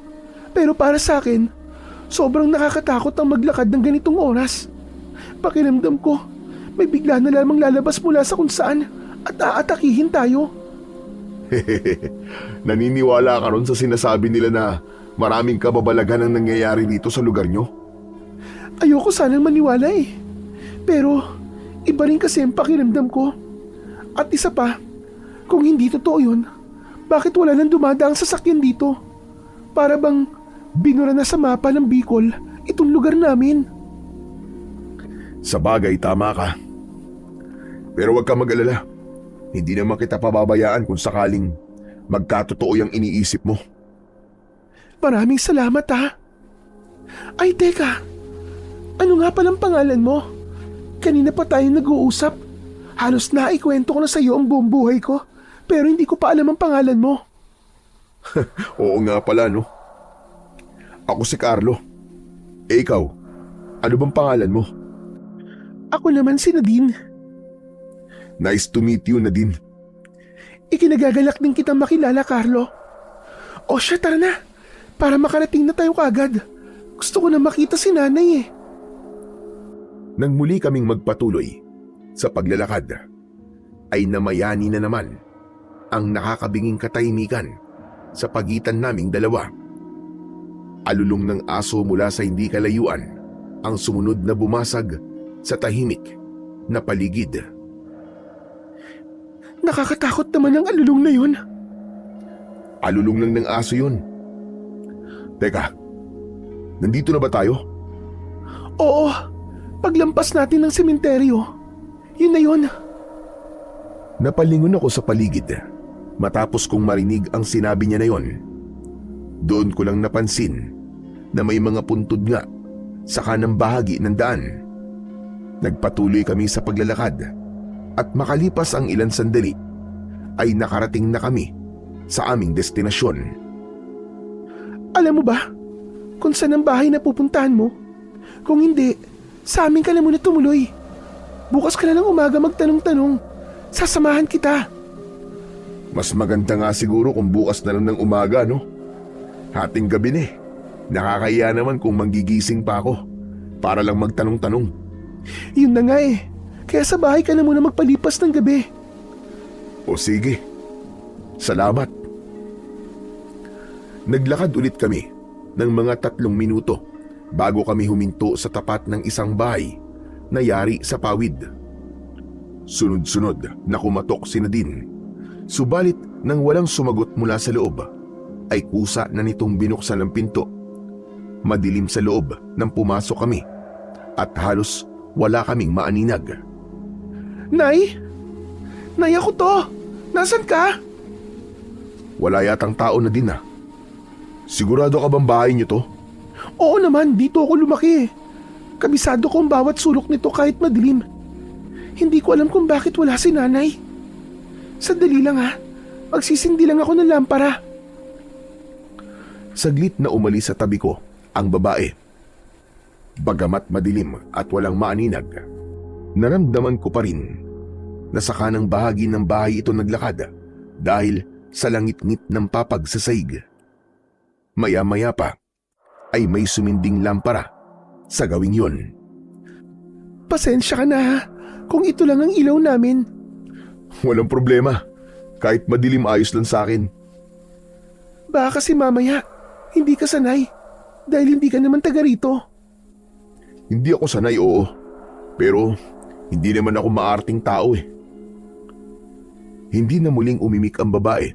Pero para sa akin, sobrang nakakatakot ang maglakad ng ganitong oras. Pakiramdam ko, may bigla na lamang lalabas mula sa kung saan at aatakihin tayo. Naniniwala ka ron sa sinasabi nila na maraming kababalagan ang nangyayari dito sa lugar nyo? Ayoko sanang maniwala eh. Pero iba rin kasi ang pakiramdam ko. At isa pa, kung hindi totoo yun, bakit wala nang dumadaang sasakyan dito? Para bang binura na sa mapa ng Bicol itong lugar namin. Sa bagay, tama ka. Pero huwag ka mag-alala. Hindi naman kita pababayaan kung sakaling magkatotoo yung iniisip mo. Maraming salamat Ay teka, ano nga palang pangalan mo? Kanina pa tayo nag-uusap. Halos naikwento ko na sa iyo ang buong buhay ko, pero hindi ko pa alam ang pangalan mo. Oo nga pala, no? Ako si Carlo. Ikaw, ano bang pangalan mo? Ako naman si Nadine. Nice to meet you, Nadine. Ikinagagalak din kitang makilala, Carlo. O siya, tara na. Para makarating na tayo kagad. Gusto ko na makita si nanay eh. Nang muli kaming magpatuloy sa paglalakad, ay namayani na naman ang nakakabinging katahimikan sa pagitan naming dalawa. Alulong ng aso mula sa hindi kalayuan ang sumunod na bumasag sa tahimik na paligid. Nakakatakot naman ang alulong na yun. Alulong lang ng aso yun. Teka, nandito na ba tayo? Oo, paglampas natin ng sementeryo. Yun na yun. Napalingon ako sa paligid matapos kong marinig ang sinabi niya na yon. Doon ko lang napansin na may mga puntod nga sa kanang bahagi ng daan. Nagpatuloy kami sa paglalakad at makalipas ang ilang sandali ay nakarating na kami sa aming destinasyon. Alam mo ba kung saan ang bahay na pupuntahan mo? Kung hindi, sa amin ka na muna tumuloy. Bukas ka na ng umaga magtanong-tanong. Sasamahan kita. Mas maganda nga siguro kung bukas na lang ng umaga, no? Hating gabi na eh. Nakakahiya naman kung manggigising pa ako para lang magtanong-tanong. Yun na nga eh. Kaya sa bahay ka na muna magpalipas ng gabi. O sige. Salamat. Naglakad ulit kami ng mga 3 minuto bago kami huminto sa tapat ng isang bahay na yari sa pawid. Sunod-sunod na kumatok si Nadine. Subalit nang walang sumagot mula sa loob, ay kusa na nitong binuksan ang pinto. Madilim sa loob nang pumasok kami at halos wala kaming maaninag. Nay? Nay, ako to. Nasaan ka? Wala yatang tao na din ah. Sigurado ka bang bahay niyo to? Oo naman, dito ako lumaki. Kabisado ko ang bawat sulok nito kahit madilim. Hindi ko alam kung bakit wala si nanay. Sandali lang ha. Magsisindi lang ako ng lampara. Saglit na umalis sa tabi ko ang babae. Bagamat madilim at walang maaninag, naramdaman ko pa rin na sa kanang bahagi ng bahay ito naglakad dahil sa langit-ngit ng papagsasaig. Maya-maya pa ay may suminding lampara sa gawing yon. Pasensya ka na ha, kung ito lang ang ilaw namin. Walang problema. Kahit madilim ayos lang sa akin. Baka kasi mamaya, hindi ka sanay dahil hindi ka naman taga rito. Hindi ako sanay, oo. Pero hindi naman ako maarting tao eh. Hindi na muling umimik ang babae.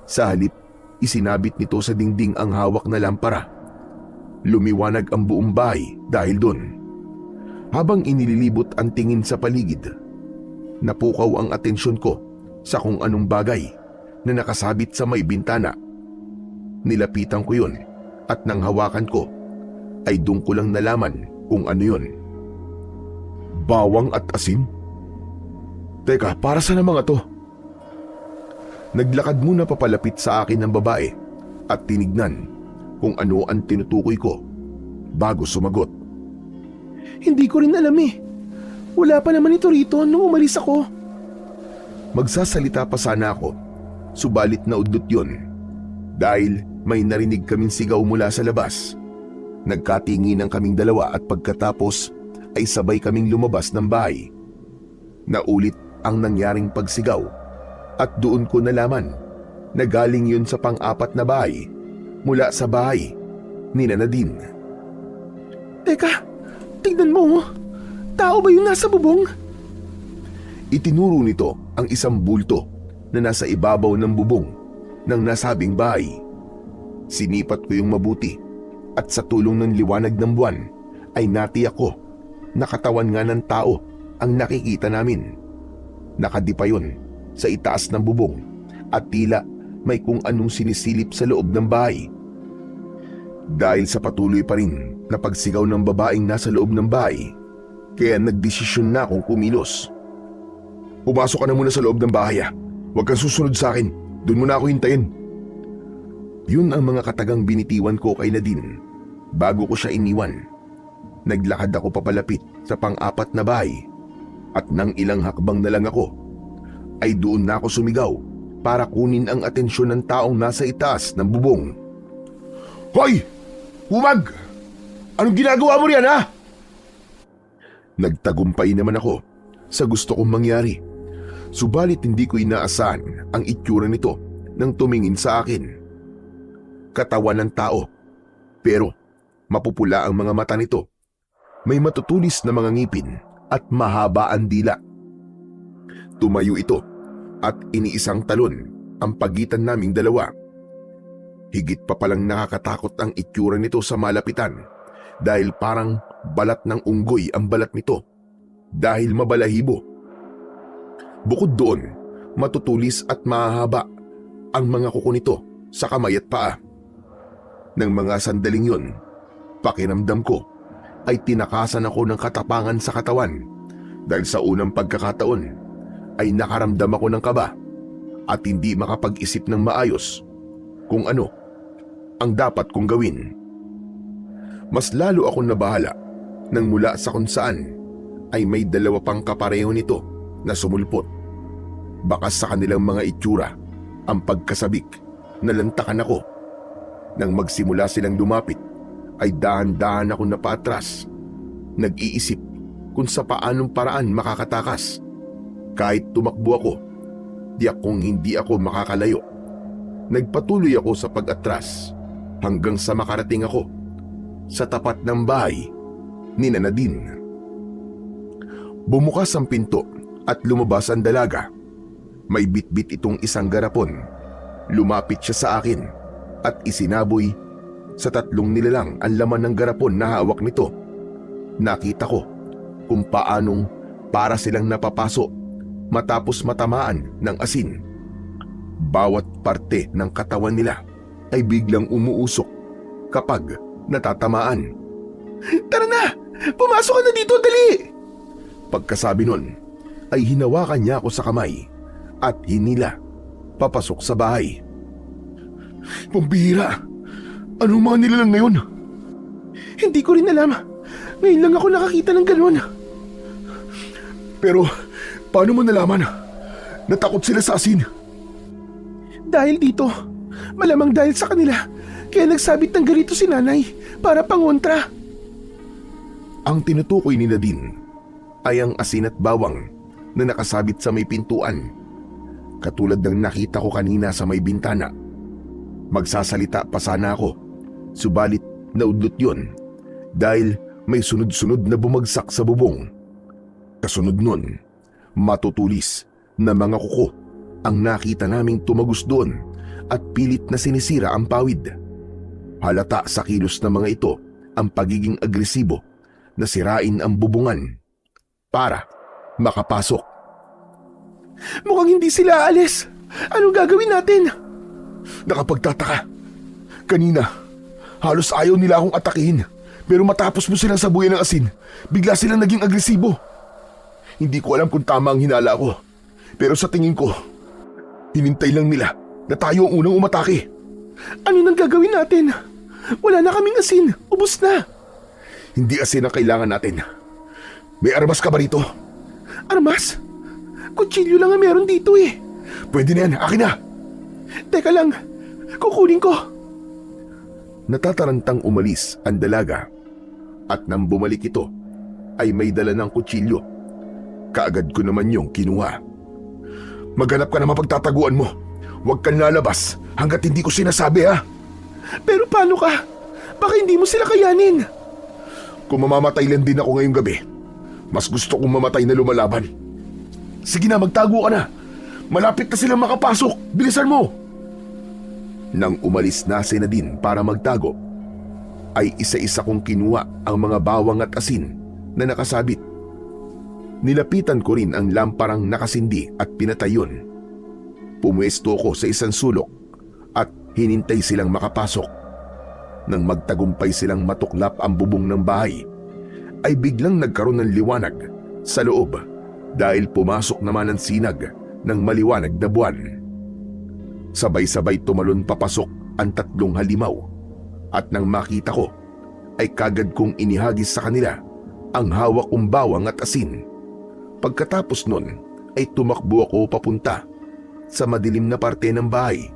Sa halip, isinabit nito sa dingding ang hawak na lampara. Lumiwanag ang buong bahay dahil doon. Habang inililibot ang tingin sa paligid, napukaw ang atensyon ko sa kung anong bagay na nakasabit sa may bintana. Nilapitan ko yun at nang hawakan ko ay doon ko lang nalaman kung ano yun. Bawang at asin? Teka, para saan ang mga to? Naglakad muna papalapit sa akin ng babae at tinignan kung ano ang tinutukoy ko bago sumagot. Hindi ko rin alam eh. Wala pa naman ito rito nung umalis ako. Magsasalita pa sana ako, subalit naudlot yun dahil may narinig kaming sigaw mula sa labas. Nagkatinginan kaming dalawa at pagkatapos ay sabay kaming lumabas ng bahay. Naulit ang nangyaring pagsigaw at doon ko nalaman na galing yun sa pang-4 na bahay mula sa bahay ni Nadine. Teka, tignan mo. Tao ba yung nasa bubong? Itinuro nito ang isang bulto na nasa ibabaw ng bubong ng nasabing bahay. Sinipat ko yung mabuti at sa tulong ng liwanag ng buwan ay natiyak ko na katawan nga ng tao ang nakikita namin. Nakadipa yun sa itaas ng bubong at tila may kung anong sinisilip sa loob ng bahay. Dahil sa patuloy pa rin na pagsigaw ng babaeng nasa loob ng bahay, kaya nagdesisyon na akong kumilos. Pumasok ka na muna sa loob ng bahay ah. Huwag kang susunod sa akin. Doon mo na ako hintayin. Yun ang mga katagang binitiwan ko kay Nadine bago ko siya iniwan. Naglakad ako papalapit sa pang-4 na bahay at nang ilang hakbang na lang ako ay doon na ako sumigaw para kunin ang atensyon ng taong nasa itaas ng bubong. Hoy! Humag! Anong ginagawa mo riyan ha? Nagtagumpay naman ako sa gusto kong mangyari. Subalit hindi ko inaasahan ang itsura nito nang tumingin sa akin. Katawan ng tao, pero mapupula ang mga mata nito. May matutulis na mga ngipin at mahaba ang dila. Tumayo ito at iniisang talon ang pagitan naming dalawa. Higit pa palang nakakatakot ang itsura nito sa malapitan dahil parang balat ng unggoy ang balat nito dahil mabalahibo. Bukod doon, matutulis at mahahaba ang mga kuko nito sa kamay at paa. Nang mga sandaling yun, pakiramdam ko ay tinakasan ako ng katapangan sa katawan dahil sa unang pagkakataon ay nakaramdam ako ng kaba at hindi makapag-isip ng maayos kung ano ang dapat kong gawin. Mas lalo akong nabahala nang mula sa kung saan ay may dalawa pang kapareho nito na sumulpot. Baka sa kanilang mga itsura ang pagkasabik na lantakan ako. Nang magsimula silang lumapit ay dahan-dahan ako napaatras. Nag-iisip kung sa paanong paraan makakatakas. Kahit tumakbo ako, hindi ako makakalayo. Nagpatuloy ako sa pag-atras hanggang sa makarating ako sa tapat ng bahay ni Nadine. Bumukas ang pinto at lumabas ang dalaga. May bitbit itong isang garapon. Lumapit siya sa akin at isinaboy sa 3 nilalang ang laman ng garapon na hawak nito. Nakita ko kung paanong para silang napapaso matapos matamaan ng asin. Bawat parte ng katawan nila ay biglang umuusok kapag natatamaan. Tara na! Pumasok ka na dito, dali! Pagkasabi nun ay hinawakan niya ako sa kamay at hinila papasok sa bahay. Pambihira! Anong mga nilalang ngayon? Hindi ko rin alam. Ngayon lang ako nakakita ng ganun. Pero paano mo nalaman? Natakot sila sa asin. Dahil dito, malamang dahil sa kanila, kaya nagsabit ng ganito si nanay para pangontra. Ang tinutukoy ni Nadine ay ang asin at bawang na nakasabit sa may pintuan. Katulad ng nakita ko kanina sa may bintana. Magsasalita pa sana ako, subalit naudlot yun dahil may sunod-sunod na bumagsak sa bubong. Kasunod nun, matutulis na mga kuko ang nakita naming tumagos doon at pilit na sinisira ang pawid. Halata sa kilos ng mga ito ang pagiging agresibo na sirain ang bubungan para makapasok. Mukhang hindi sila aalis. Anong gagawin natin? Nakapagtataka. Kanina, halos ayaw nila akong atakihin. Pero matapos mo silang sabuyan ng asin, bigla silang naging agresibo. Hindi ko alam kung tama ang hinala ko. Pero sa tingin ko, hinintay lang nila na tayo ang unang umatake. Ano nang gagawin natin? Wala na kaming asin. Ubus na. Hindi asin ang kailangan natin. May armas ka ba rito? Armas? Kutsilyo lang ang meron dito eh. Pwede na yan, akin na. Teka lang, kukunin ko. Natatarantang umalis ang dalaga at nang bumalik ito ay may dala ng kutsilyo. Kaagad ko naman yung kinuha. Maghanap ka na mapagtataguan mo. Huwag kang lalabas hanggat hindi ko sinasabi ha. Pero paano ka? Baka hindi mo sila kayanin. Kung mamamatay lang din ako ngayong gabi, mas gusto kong mamatay na lumalaban. Sige na, magtago ka na. Malapit na silang makapasok. Bilisan mo. Nang umalis na si Nadine para magtago, ay isa-isa kong kinuha ang mga bawang at asin na nakasabit. Nilapitan ko rin ang lamparang nakasindi at pinatay yun. Pumuesto ko sa isang sulok at hinintay silang makapasok. Nang magtagumpay silang matuklap ang bubong ng bahay, ay biglang nagkaroon ng liwanag sa loob dahil pumasok naman ang sinag ng maliwanag na buwan. Sabay-sabay tumalon papasok ang 3 halimaw at nang makita ko ay kagad kong inihagis sa kanila ang hawak kong bawang at asin. Pagkatapos nun ay tumakbo ako papunta sa madilim na parte ng bahay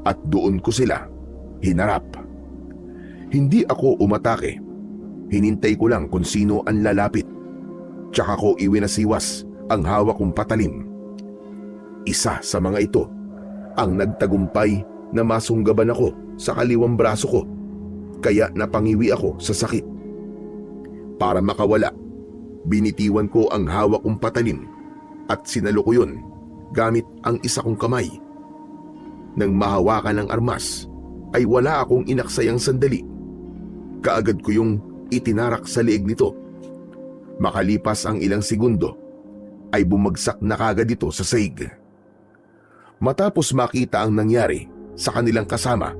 at doon ko sila hinarap. Hindi ako umatake. Hinintay ko lang kung sino ang lalapit. Tsaka ko iwinasiwas ang hawak kong patalim. Isa sa mga ito ang nagtagumpay na masunggaban ako sa kaliwang braso ko, kaya napangiwi ako sa sakit. Para makawala, binitiwan ko ang hawak kong patalim at sinalo ko yun gamit ang isa kong kamay. Nang mahawakan ng armas, ay wala akong inaksayang sandali. Kaagad ko yung itinarak sa leeg nito. Makalipas ang ilang segundo, ay bumagsak na kagad ito sa saig. Matapos makita ang nangyari sa kanilang kasama,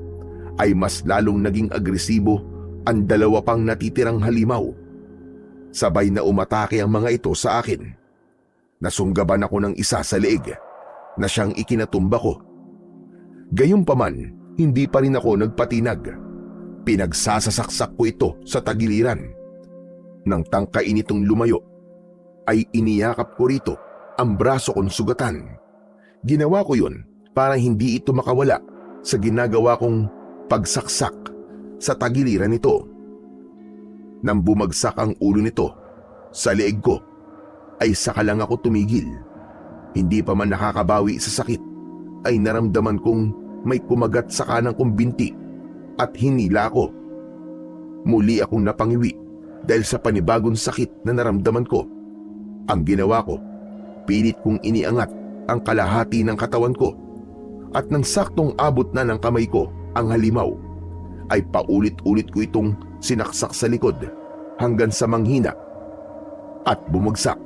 ay mas lalong naging agresibo ang dalawa pang natitirang halimaw. Sabay na umatake ang mga ito sa akin. Nasunggaban ako ng isa sa leeg na siyang ikinatumba ko. Gayunpaman, hindi pa rin ako nagpatinag. Pinagsasasaksak ko ito sa tagiliran. Nang tangkain itong lumayo, ay iniyakap ko rito ang braso kong sugatan. Ginawa ko yun para hindi ito makawala sa ginagawa kong pagsaksak sa tagiliran nito. Nang bumagsak ang ulo nito sa leeg ko, ay saka lang ako tumigil. Hindi pa man nakakabawi sa sakit, ay naramdaman kong may kumagat sa kanang kong binti at hinila ko. Muli akong napangiwi dahil sa panibagong sakit na naramdaman ko. Ang ginawa ko, pilit kong iniangat ang kalahati ng katawan ko, at nang saktong abot na ng kamay ko ang halimaw, ay paulit-ulit ko itong sinaksak sa likod hanggang sa manghina at bumagsak.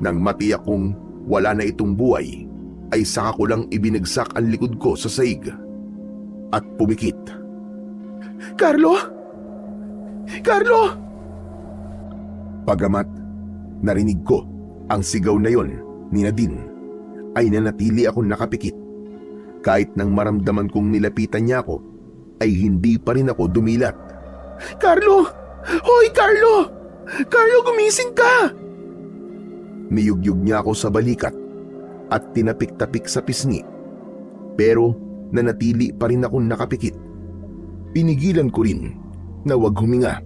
Nang matiyak kong wala na itong buhay, ay saka ko lang ibinagsak ang likod ko sa sahig at pumikit. Carlo! Carlo! Pagamat narinig ko ang sigaw na yon ni Nadine, ay nanatili akong nakapikit. Kahit nang maramdaman kong nilapitan niya ako, ay hindi pa rin ako dumilat. Carlo! Hoy, Carlo! Carlo, gumising ka! Niyugyug niya ako sa balikat at tinapik-tapik sa pisngi. Pero nanatili pa rin akong nakapikit. Pinigilan ko rin na wag huminga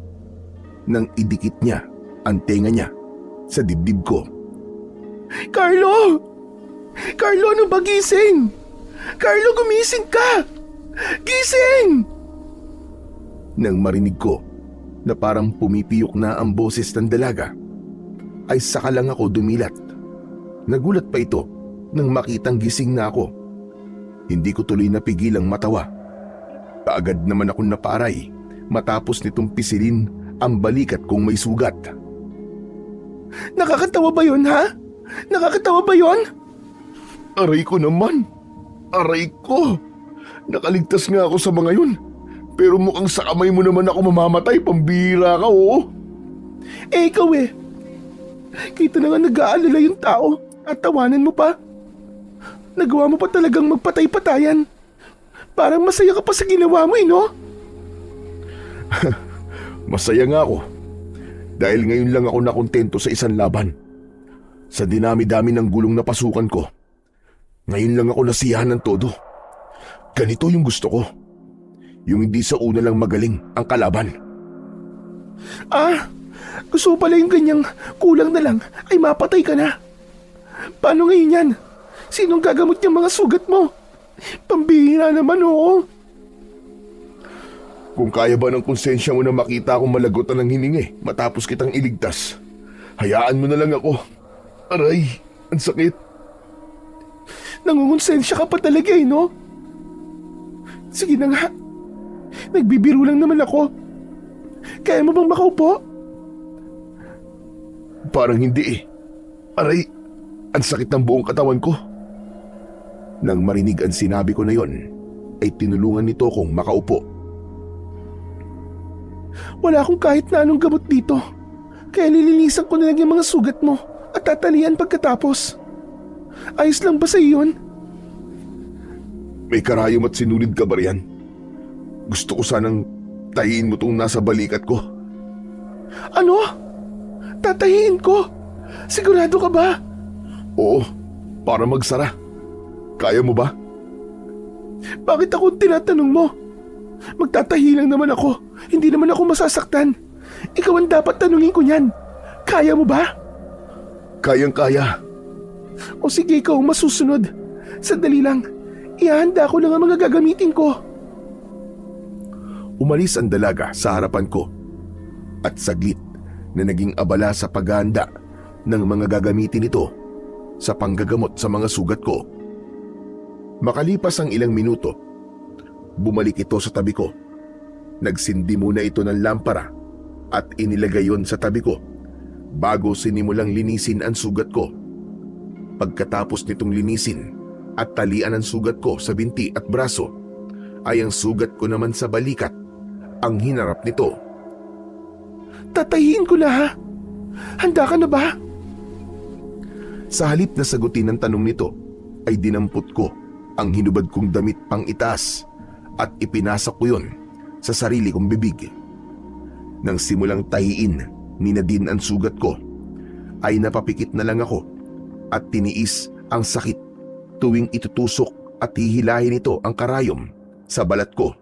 nang idikit niya ang tenga niya sa dibdib ko. Carlo! Carlo, ano ba gising? Carlo, gumising ka! Gising! Nang marinig ko na parang pumipiyok na ang boses ng dalaga, ay saka lang ako dumilat. Nagulat pa ito nang makitang gising na ako. Hindi ko tuloy napigilang matawa. Kaagad naman akong napaaray matapos nitong pisilin ang balikat kong may sugat. Nakakatawa ba yun, ha? Nakakatawa ba yun? Aray ko naman! Aray ko! Nakaligtas nga ako sa mga yun. Pero mukhang sa kamay mo naman ako mamamatay, pambira ka, oo. Eh, ikaw eh. Kita na nga nag-aalala yung tao at tawanan mo pa. Nagawa mo pa talagang magpatay-patayan. Parang masaya ka pa sa ginawa mo, no? Masaya nga ako. Dahil ngayon lang ako nakontento sa isang laban. Sa dinami-dami ng gulong na pasukan ko, ngayon lang ako nasiyahan ng todo. Ganito yung gusto ko. Yung hindi sa una lang magaling ang kalaban. Ah, gusto mo pala yung ganyang kulang na lang ay mapatay ka na. Paano ngayon yan? Sinong gagamot niyang mga sugat mo? Pambihira naman, oo. Kung kaya ba ng konsensya mo na makita akong malagotan ng hiningi matapos kitang iligtas, hayaan mo na lang ako. Aray, ang sakit. Nangungonsensya ka pa talaga eh, no? Sige na nga. Nagbibiro lang naman ako. Kaya mo bang makaupo? Parang hindi eh. Aray, ang sakit ng buong katawan ko. Nang marinig ang sinabi ko na yon, ay tinulungan nito akong makaupo. Wala akong kahit na anong gamot dito. Kaya lilinisan ko na lang yung mga sugat mo at tatalian pagkatapos. Ayos lang ba sa iyon? May karayom at sinulid ka ba riyan? Gusto ko sanang tahiin mo tong nasa balikat ko. Ano? Tatahiin ko? Sigurado ka ba? Oo, para magsara. Kaya mo ba? Bakit ako tinatanong mo? Magtatahi lang naman ako. Hindi naman ako masasaktan. Ikaw ang dapat tanungin ko niyan. Kaya mo ba? Kayang-kaya. O sige, ikaw ang masusunod. Sandali lang. Ihanda ko lang ang mga gagamitin ko. Umalis ang dalaga sa harapan ko at saglit na naging abala sa paghahanda ng mga gagamitin nito sa panggagamot sa mga sugat ko. Makalipas ang ilang minuto, bumalik ito sa tabi ko. Nagsindi muna ito ng lampara at inilagay yon sa tabi ko bago sinimulang linisin ang sugat ko. Pagkatapos nitong linisin, at talian ng sugat ko sa binti at braso ay ang sugat ko naman sa balikat ang hinarap nito. Tatahiin ko na ha. Handa ka na ba? Sa halip na sagutin ang tanong nito, ay dinampot ko ang hinubad kong damit pang itaas at ipinasok ko yun sa sarili kong bibig. Nang simulang tahiin ni Nadine ang sugat ko, ay napapikit na lang ako at tiniis ang sakit tuwing itutusok at hihilahin ito ang karayom sa balat ko.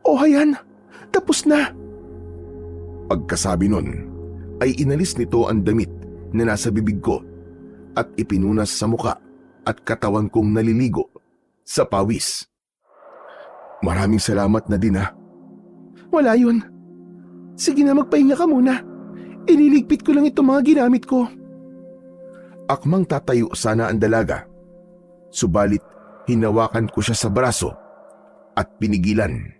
O hayan, tapos na. Pagkasabi nun, ay inalis nito ang damit na nasa bibig ko at ipinunas sa muka at katawan kong naliligo sa pawis. Maraming salamat na din ha. Wala yun. Sige na, magpahinga ka muna. Iniligpit ko lang itong mga ginamit ko. Akmang tatayo sana ang dalaga, subalit hinawakan ko siya sa braso at pinigilan.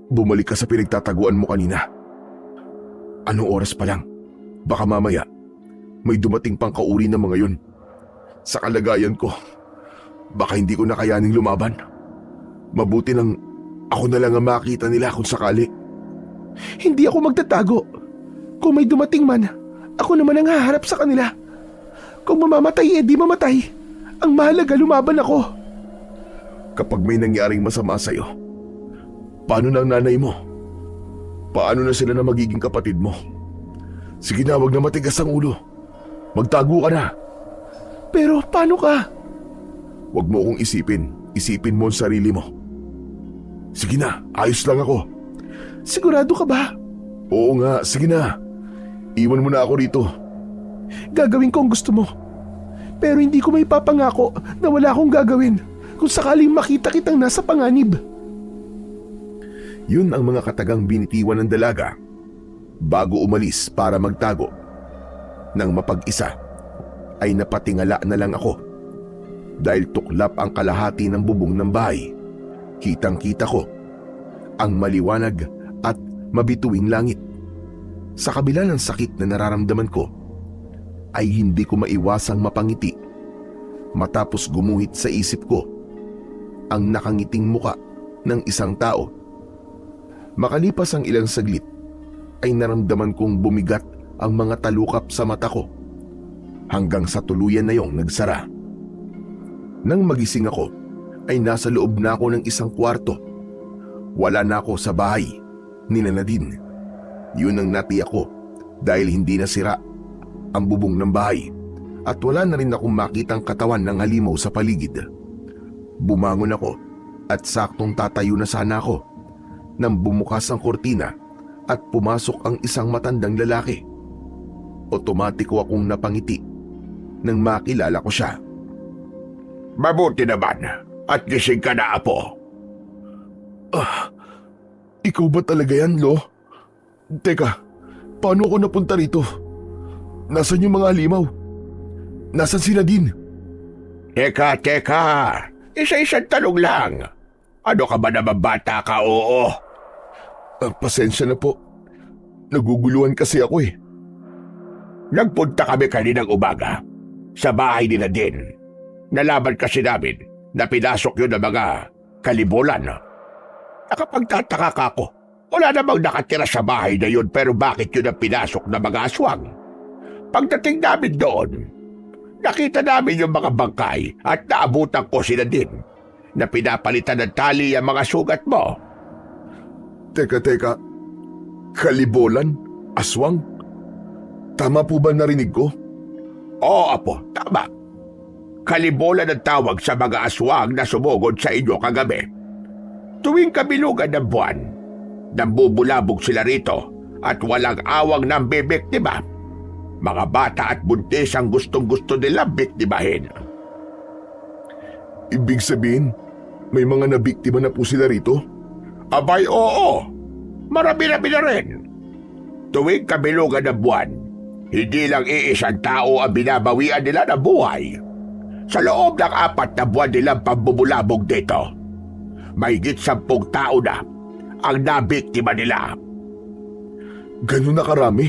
Bumalik ka sa pinagtataguan mo kanina. Anong oras pa lang? Baka mamaya may dumating pang kauri ng mga yun. Sa kalagayan ko, baka hindi ko na kayaning lumaban. Mabuti nang ako na lang ang makita nila kung sakali. Hindi ako magtatago. Kung may dumating man, ako naman ang haharap sa kanila. Kung mamamatay, di mamatay. Ang mahalaga, lumaban ako. Kapag may nangyaring masama sa'yo, paano na ang nanay mo? Paano na sila na magiging kapatid mo? Sige na, wag na matigas ang ulo. Magtago ka na. Pero paano ka? Wag mo akong isipin. Isipin mo ang sarili mo. Sige na, ayos lang ako. Sigurado ka ba? Oo nga, sige na. Iwan mo na ako rito. Gagawin ko ang gusto mo. Pero hindi ko may papangako na wala akong gagawin kung sakaling makita kitang nasa panganib. Yun ang mga katagang binitiwan ng dalaga bago umalis para magtago. Nang mapag-isa, ay napatingala na lang ako dahil tuklap ang kalahati ng bubong ng bahay. Kitang-kita ko ang maliwanag at mabituing langit. Sa kabila ng sakit na nararamdaman ko, ay hindi ko maiwasang mapangiti matapos gumuhit sa isip ko ang nakangiting muka ng isang tao. Makalipas ang ilang saglit, ay naramdaman kong bumigat ang mga talukap sa mata ko hanggang sa tuluyan na yung nagsara. Nang magising ako, ay nasa loob na ako ng isang kwarto. Wala na ako sa bahay ni Nadine. Yun ang natiyak ko dahil hindi nasira ang bubong ng bahay at wala na rin akong makitang katawan ng halimaw sa paligid. Bumangon ako at saktong tatayo na sana ako nang bumukas ang kortina at pumasok ang isang matandang lalaki. Otomatiko akong napangiti nang makilala ko siya. Mabuti naman at gising ka na, apo. Ikaw ba talaga yan, Lo? Teka, paano ako napunta rito? Nasaan yung mga halimaw? Nasaan si Nadine? Teka. Isa-isang tanong lang. Ano ka ba naman, bata ka, oo? Pasensya na po. Naguguluhan kasi ako eh. Nagpunta kami kaninang umaga sa bahay ni Nadine. Nalaman kasi namin na pinasok yun ng mga kalibulan. Nakapagtataka ka ako. Wala namang nakatira sa bahay na yun, pero bakit yun ang pinasok ng mga aswang? Pagdating namin doon, nakita namin yung mga bangkay at naabutan ko sila din na pinapalitan ng tali ang mga sugat mo. Teka. Kalibolan? Aswang? Tama po ba narinig ko? Oo, apo, tama. Kalibolan ang tawag sa mga aswang na sumugod sa inyo kagabi. Tuwing kabilugan ng buwan, nambubulabog sila rito at walang awang ng bibiktima. Mga bata at buntis ang gustong-gusto nilang biktimahin. Ibig sabihin, may mga nabiktima na po sila rito? Abay, oo. Marami-rami na rin. Tuwing kabilugan ng buwan, hindi lang iisang tao ang binabawian nila ng buhay. Sa loob ng 4 na buwan nilang pambubulabog dito, mahigit 10 tao na ang nabiktima nila. Ganun na karami?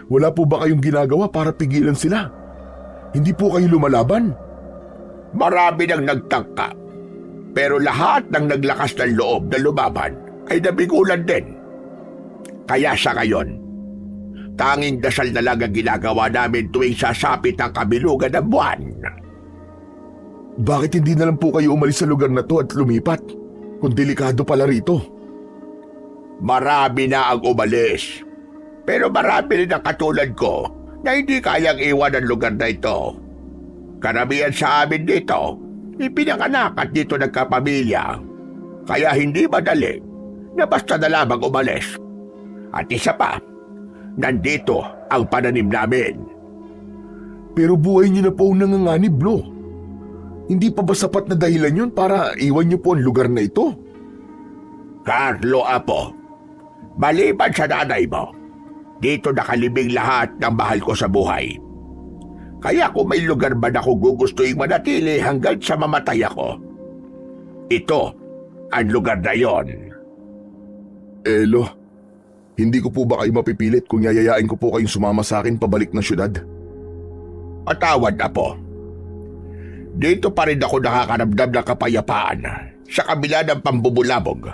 Wala po ba kayong ginagawa para pigilan sila? Hindi po kayo lumalaban? Marami nang nagtangka, pero lahat ng naglakas ng loob na lumaban ay nabigulan din. Kaya sa ngayon, tanging dasal na lang ang ginagawa namin tuwing sasapit ang kabilugan ng buwan. Bakit hindi na lang po kayo umalis sa lugar na to at lumipat? Kung delikado pala rito. Marami na ang umalis, pero marami rin ang katulad ko na hindi kayang iwan ang lugar na ito. Karamihan sa amin dito, ipinanganak at dito nagkapamilya. Kaya hindi madali na basta na lamang umalis. At isa pa, nandito ang pananim namin. Pero buhay niyo na po ang nanganganib, Lo. Hindi pa ba sapat na dahilan yun para iwan niyo po ang lugar na ito? Carlo Apo, maliban sa nanay mo, dito nakalibing lahat ng mahal ko sa buhay. Kaya kung may lugar man ako gugustuhin manatili hanggang sa mamatay ako, ito ang lugar na yon. Lo, hindi ko po ba kayo mapipilit kung yayayain ko po kayong sumama sa akin pabalik ng syudad? Patawad na po. Dito pa rin ako nakakaramdam ng kapayapaan sa kabila ng pambubulabog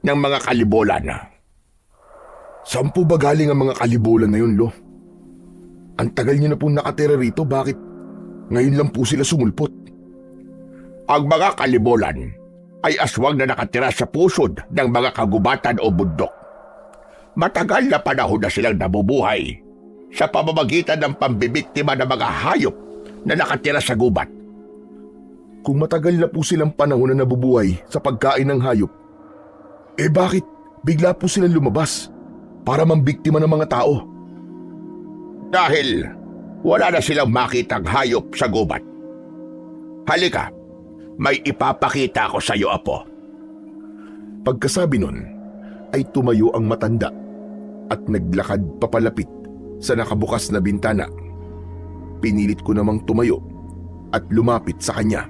ng mga kalibulan. Saan po ba galing ang mga kalibulan na yun, Lo? Ang tagal niyo na pong nakatira rito, bakit ngayon lang po sila sumulpot? Ang mga kalibulan ay aswang na nakatira sa pusod ng mga kagubatan o bundok. Matagal na panahon na silang nabubuhay sa pamamagitan ng pambibiktima ng mga hayop na nakatira sa gubat. Kung matagal na po silang panahon na nabubuhay sa pagkain ng hayop, bakit bigla po silang lumabas para mambiktima ng mga tao? Dahil wala na silang makitang hayop sa gubat. Halika, may ipapakita ko sa iyo, Apo. Pagkasabi nun, ay tumayo ang matanda at naglakad papalapit sa nakabukas na bintana. Pinilit ko namang tumayo at lumapit sa kanya.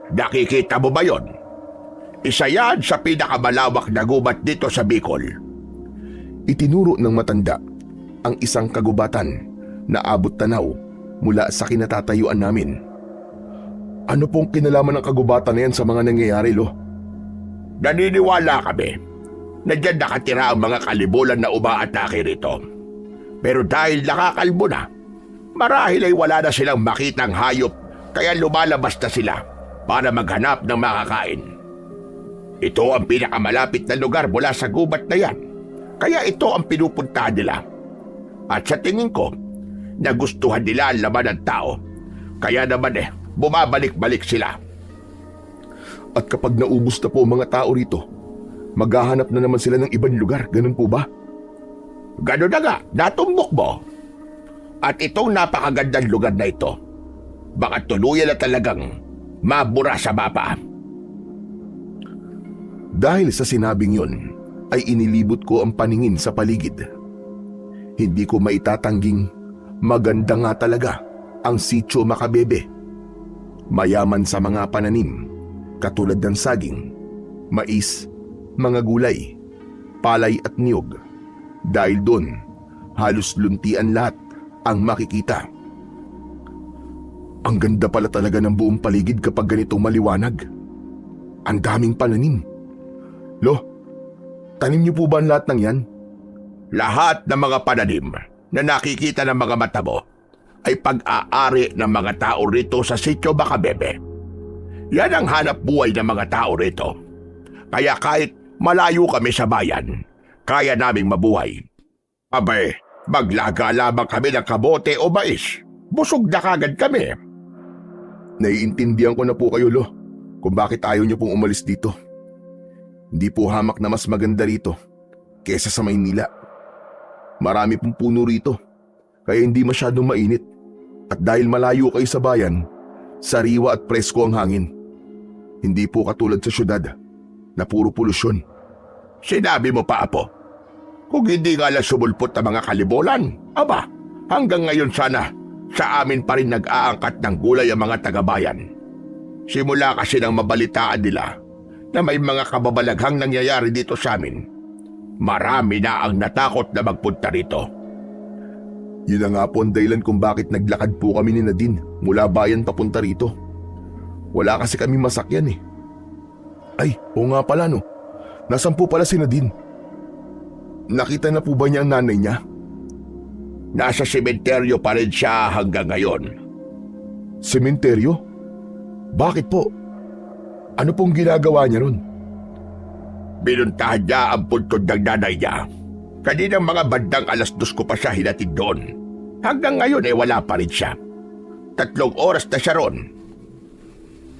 Nakikita mo ba yon? Isa yan sa pinakamalawak na gubat dito sa Bicol. Itinuro ng matanda ang isang kagubatan na abot tanaw mula sa kinatatayuan namin. Ano pong kinalaman ng kagubatan na yan sa mga nangyayari, Lo? Naniniwala kami na dyan nakatira ang mga kalibulan na umaatake rito. Pero dahil nakakalbo na, marahil ay wala na silang makitang hayop kaya lumalabas na sila para maghanap ng makakain. Ito ang pinakamalapit na lugar mula sa gubat na yan, kaya ito ang pinupuntahan nila. At sa tingin ko, nagustuhan nila ang laman ng tao. Kaya naman bumabalik-balik sila. At kapag naubos na po ang mga tao rito, maghahanap na naman sila ng ibang lugar, ganun po ba? Ganun na nga, natumbok mo. At itong napakagandang lugar na ito, baka tuluyan na talagang mabura sa mapa. Dahil sa sinabing yun, ay inilibot ko ang paningin sa paligid. Hindi ko maitatangging maganda nga talaga ang Sitio Macabebe. Mayaman sa mga pananim, katulad ng saging, mais, mga gulay, palay at niyog. Dahil doon, halos luntian lahat ang makikita. Ang ganda pala talaga ng buong paligid kapag ganitong maliwanag. Ang daming pananim. Lo, tanim niyo po ba ang lahat ng yan? Lahat ng mga pananim na nakikita ng mga mata mo ay pag-aari ng mga tao rito sa Sitio Macabebe. Yan ang hanap buhay ng mga tao rito. Kaya kahit malayo kami sa bayan, kaya naming mabuhay. Abay, maglaga lamang kami ng kabote o mais. Busog na kagad kami. Naiintindihan ko na po kayo, Lo, kung bakit ayaw niyo pong umalis dito. Hindi po hamak na mas maganda rito kesa sa Maynila. Marami pong puno rito, kaya hindi masyadong mainit. At dahil malayo kayo sa bayan, sariwa at presko ang hangin. Hindi po katulad sa syudad na puro polusyon. Sinabi mo pa, Apo. Kung hindi nga lang sumulpot ang mga kalibulan, aba, hanggang ngayon sana sa amin pa rin nag-aangkat ng gulay ang mga tagabayan. Simula kasi nang mabalitaan nila na may mga kababalaghang nangyayari dito sa amin, marami na ang natakot na magpunta rito. Yun na nga po ang dahilan kung bakit naglakad po kami ni Nadine mula bayan papunta rito. Wala kasi kami masakyan eh. Ay, oo nga pala no. Nasaan po pala si Nadine? Nakita na po ba niya ang nanay niya? Nasa sementeryo pa rin siya hanggang ngayon. Sementeryo? Bakit po? Ano pong ginagawa niya ron? Binuntahan niya ang puntod ng nanay niya. Kaninang mga bandang 2:00 ko pa siya hinatid doon. Hanggang ngayon wala pa rin siya. 3 oras na siya ron.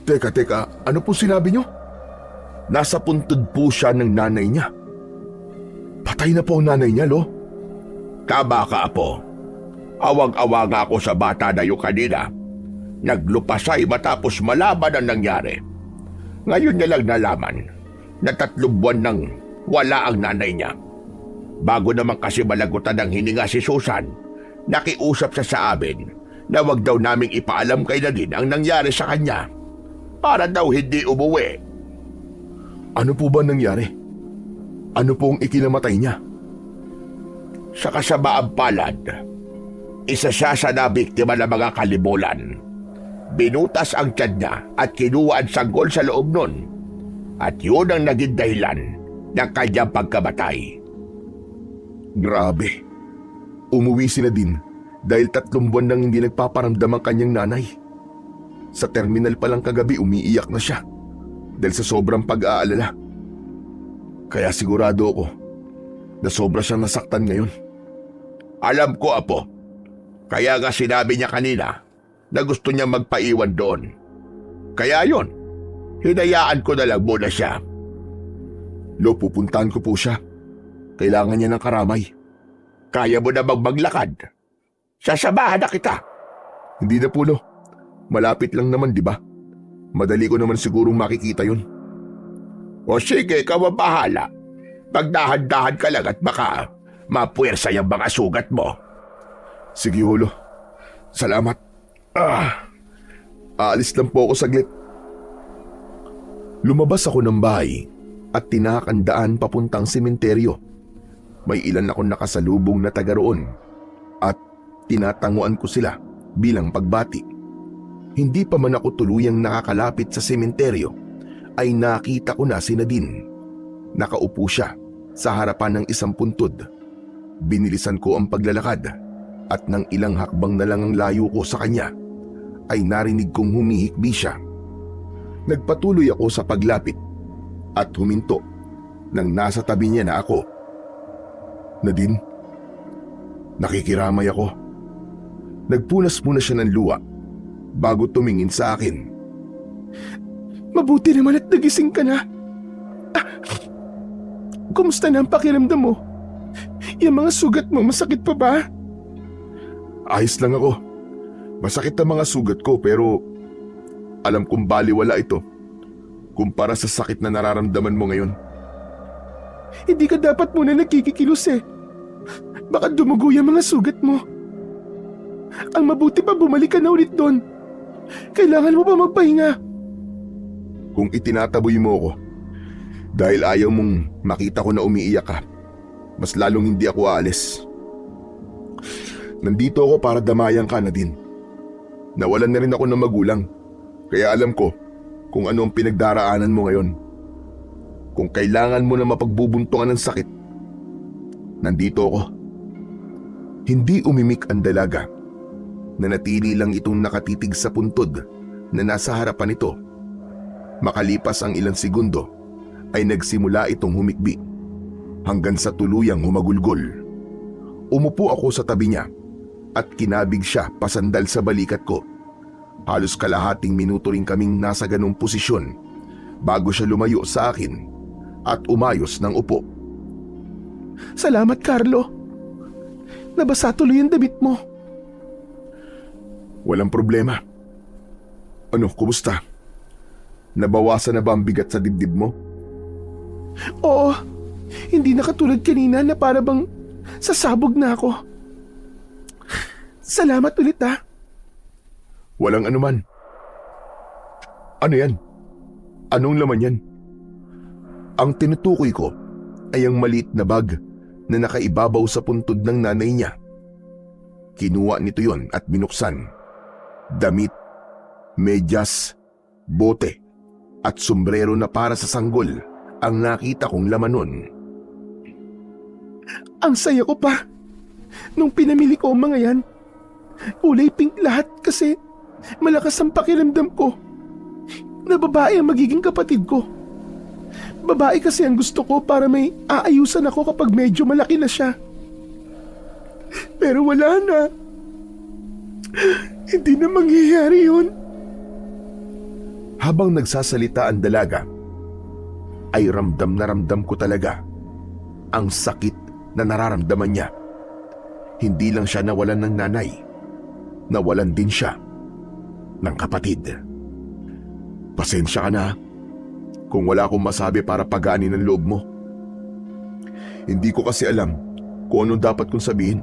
Teka, ano po sinabi niyo? Nasa puntod po siya ng nanay niya. Patay na po ang nanay niya, Lo. Tama ka, Apo. Awang-awa nga ako sa bata na yung kanina. Naglupasay matapos malaman ang nangyari. Ngayon niya lang nalaman na 3 buwan nang wala ang nanay niya. Bago naman kasi malagutan ng hininga si Susan, nakiusap siya sa amin na wag daw naming ipaalam kay Nadine ang nangyari sa kanya para daw hindi umuwi. Ano po ba nangyari? Ano pong ikinamatay niya? Sa kasabaang palad, isa siya sa nabiktima ng mga kalibulan. Binutas ang tiyan niya at kinuha ang sanggol sa loob nun. At yun ang naging dahilan ng kanyang pagkamatay. Grabe. Umuwi si Nadine dahil 3 buwan nang hindi nagpaparamdam ang kanyang nanay. Sa terminal pa lang kagabi umiiyak na siya dahil sa sobrang pag-aalala. Kaya sigurado ako na sobra siyang nasaktan ngayon. Alam ko, Apo. Kaya nga sinabi niya kanina na gusto niya magpaiwan doon. Kaya yon, hinayaan ko na lang muna siya. Lo, pupuntahan ko po siya. Kailangan niya ng karamay. Kaya mo na maglakad. Sasabahan na kita. Hindi na po, Lo. Malapit lang naman, di ba? Madali ko naman sigurong makikita yun. O sige, ikaw ang bahala. Pagdahan-dahan ka lang at baka mapuwersa yung mga sugat mo. Sige, Lo. Salamat. Aalis lang po ako saglit. Lumabas ako ng bahay at tinahak ang daan papuntang sementeryo. May ilan akong nakasalubong na taga roon at tinatanguan ko sila bilang pagbati. Hindi pa man ako tuluyang nakakalapit sa sementeryo ay nakita ko na si Nadine. Nakaupo siya sa harapan ng isang puntod. Binilisan ko ang paglalakad at nang ilang hakbang na lang ang layo ko sa kanya ay narinig kong humihikbi siya. Nagpatuloy ako sa paglapit at huminto nang nasa tabi niya na ako. Nadine, nakikiramay ako. Nagpunas muna siya ng luha bago tumingin sa akin. Mabuti naman at nagising ka na. Kumusta na ang pakiramdam mo? Yung mga sugat mo, masakit pa ba? Ayos lang ako. Masakit ang mga sugat ko pero alam kong baliwala ito kumpara sa sakit na nararamdaman mo ngayon. Hindi ka dapat muna nagkikikilos eh. Baka dumugo yung mga sugat mo. Ang mabuti pa bumalik ka na ulit doon. Kailangan mo pa magpahinga. Kung itinataboy mo ako dahil ayaw mong makita ko na umiiyak ka, mas lalong hindi ako aalis. Nandito ako para damayan ka, Nadine. Nawalan na rin ako ng magulang, kaya alam ko kung ano ang pinagdaraanan mo ngayon. Kung kailangan mo na mapagbubuntungan ng sakit, nandito ako. Hindi umimik ang dalaga. Nanatili lang itong nakatitig sa puntod na nasa harapan nito. Makalipas ang ilang segundo ay nagsimula itong humikbi hanggang sa tuluyang humagulgol. Umupo ako sa tabi niya at kinabig siya pasandal sa balikat ko. Halos kalahating minuto rin kaming nasa ganong posisyon bago siya lumayo sa akin at umayos ng upo. Salamat, Carlo. Nabasa tuloy ang damit mo. Walang problema. Ano, kumusta? Nabawasan na ba ang bigat sa dibdib mo? Oo, hindi na katulad kanina na para bang sasabog na ako. Salamat ulit ha. Walang anuman. Ano yan? Anong laman yan? Ang tinutukoy ko ay ang maliit na bag na nakaibabaw sa puntod ng nanay niya. Kinuha nito yon at binuksan. Damit, medyas, bote at sombrero na para sa sanggol ang nakita kong laman nun. Ang saya ko pa nung pinamili ko ang mga yan. Kulay pink lahat kasi malakas ang pakiramdam ko na babae ang magiging kapatid ko. Babae kasi ang gusto ko para may aayusan ako kapag medyo malaki na siya. Pero wala na. Hindi na mangyayari yun. Habang nagsasalita ang dalaga, ay ramdam na ramdam ko talaga ang sakit na nararamdaman niya. Hindi lang siya nawalan ng nanay, nawalan din siya ng kapatid. Pasensya ka na kung wala akong masabi para pagaanin ang loob mo. Hindi ko kasi alam kung anong dapat kong sabihin.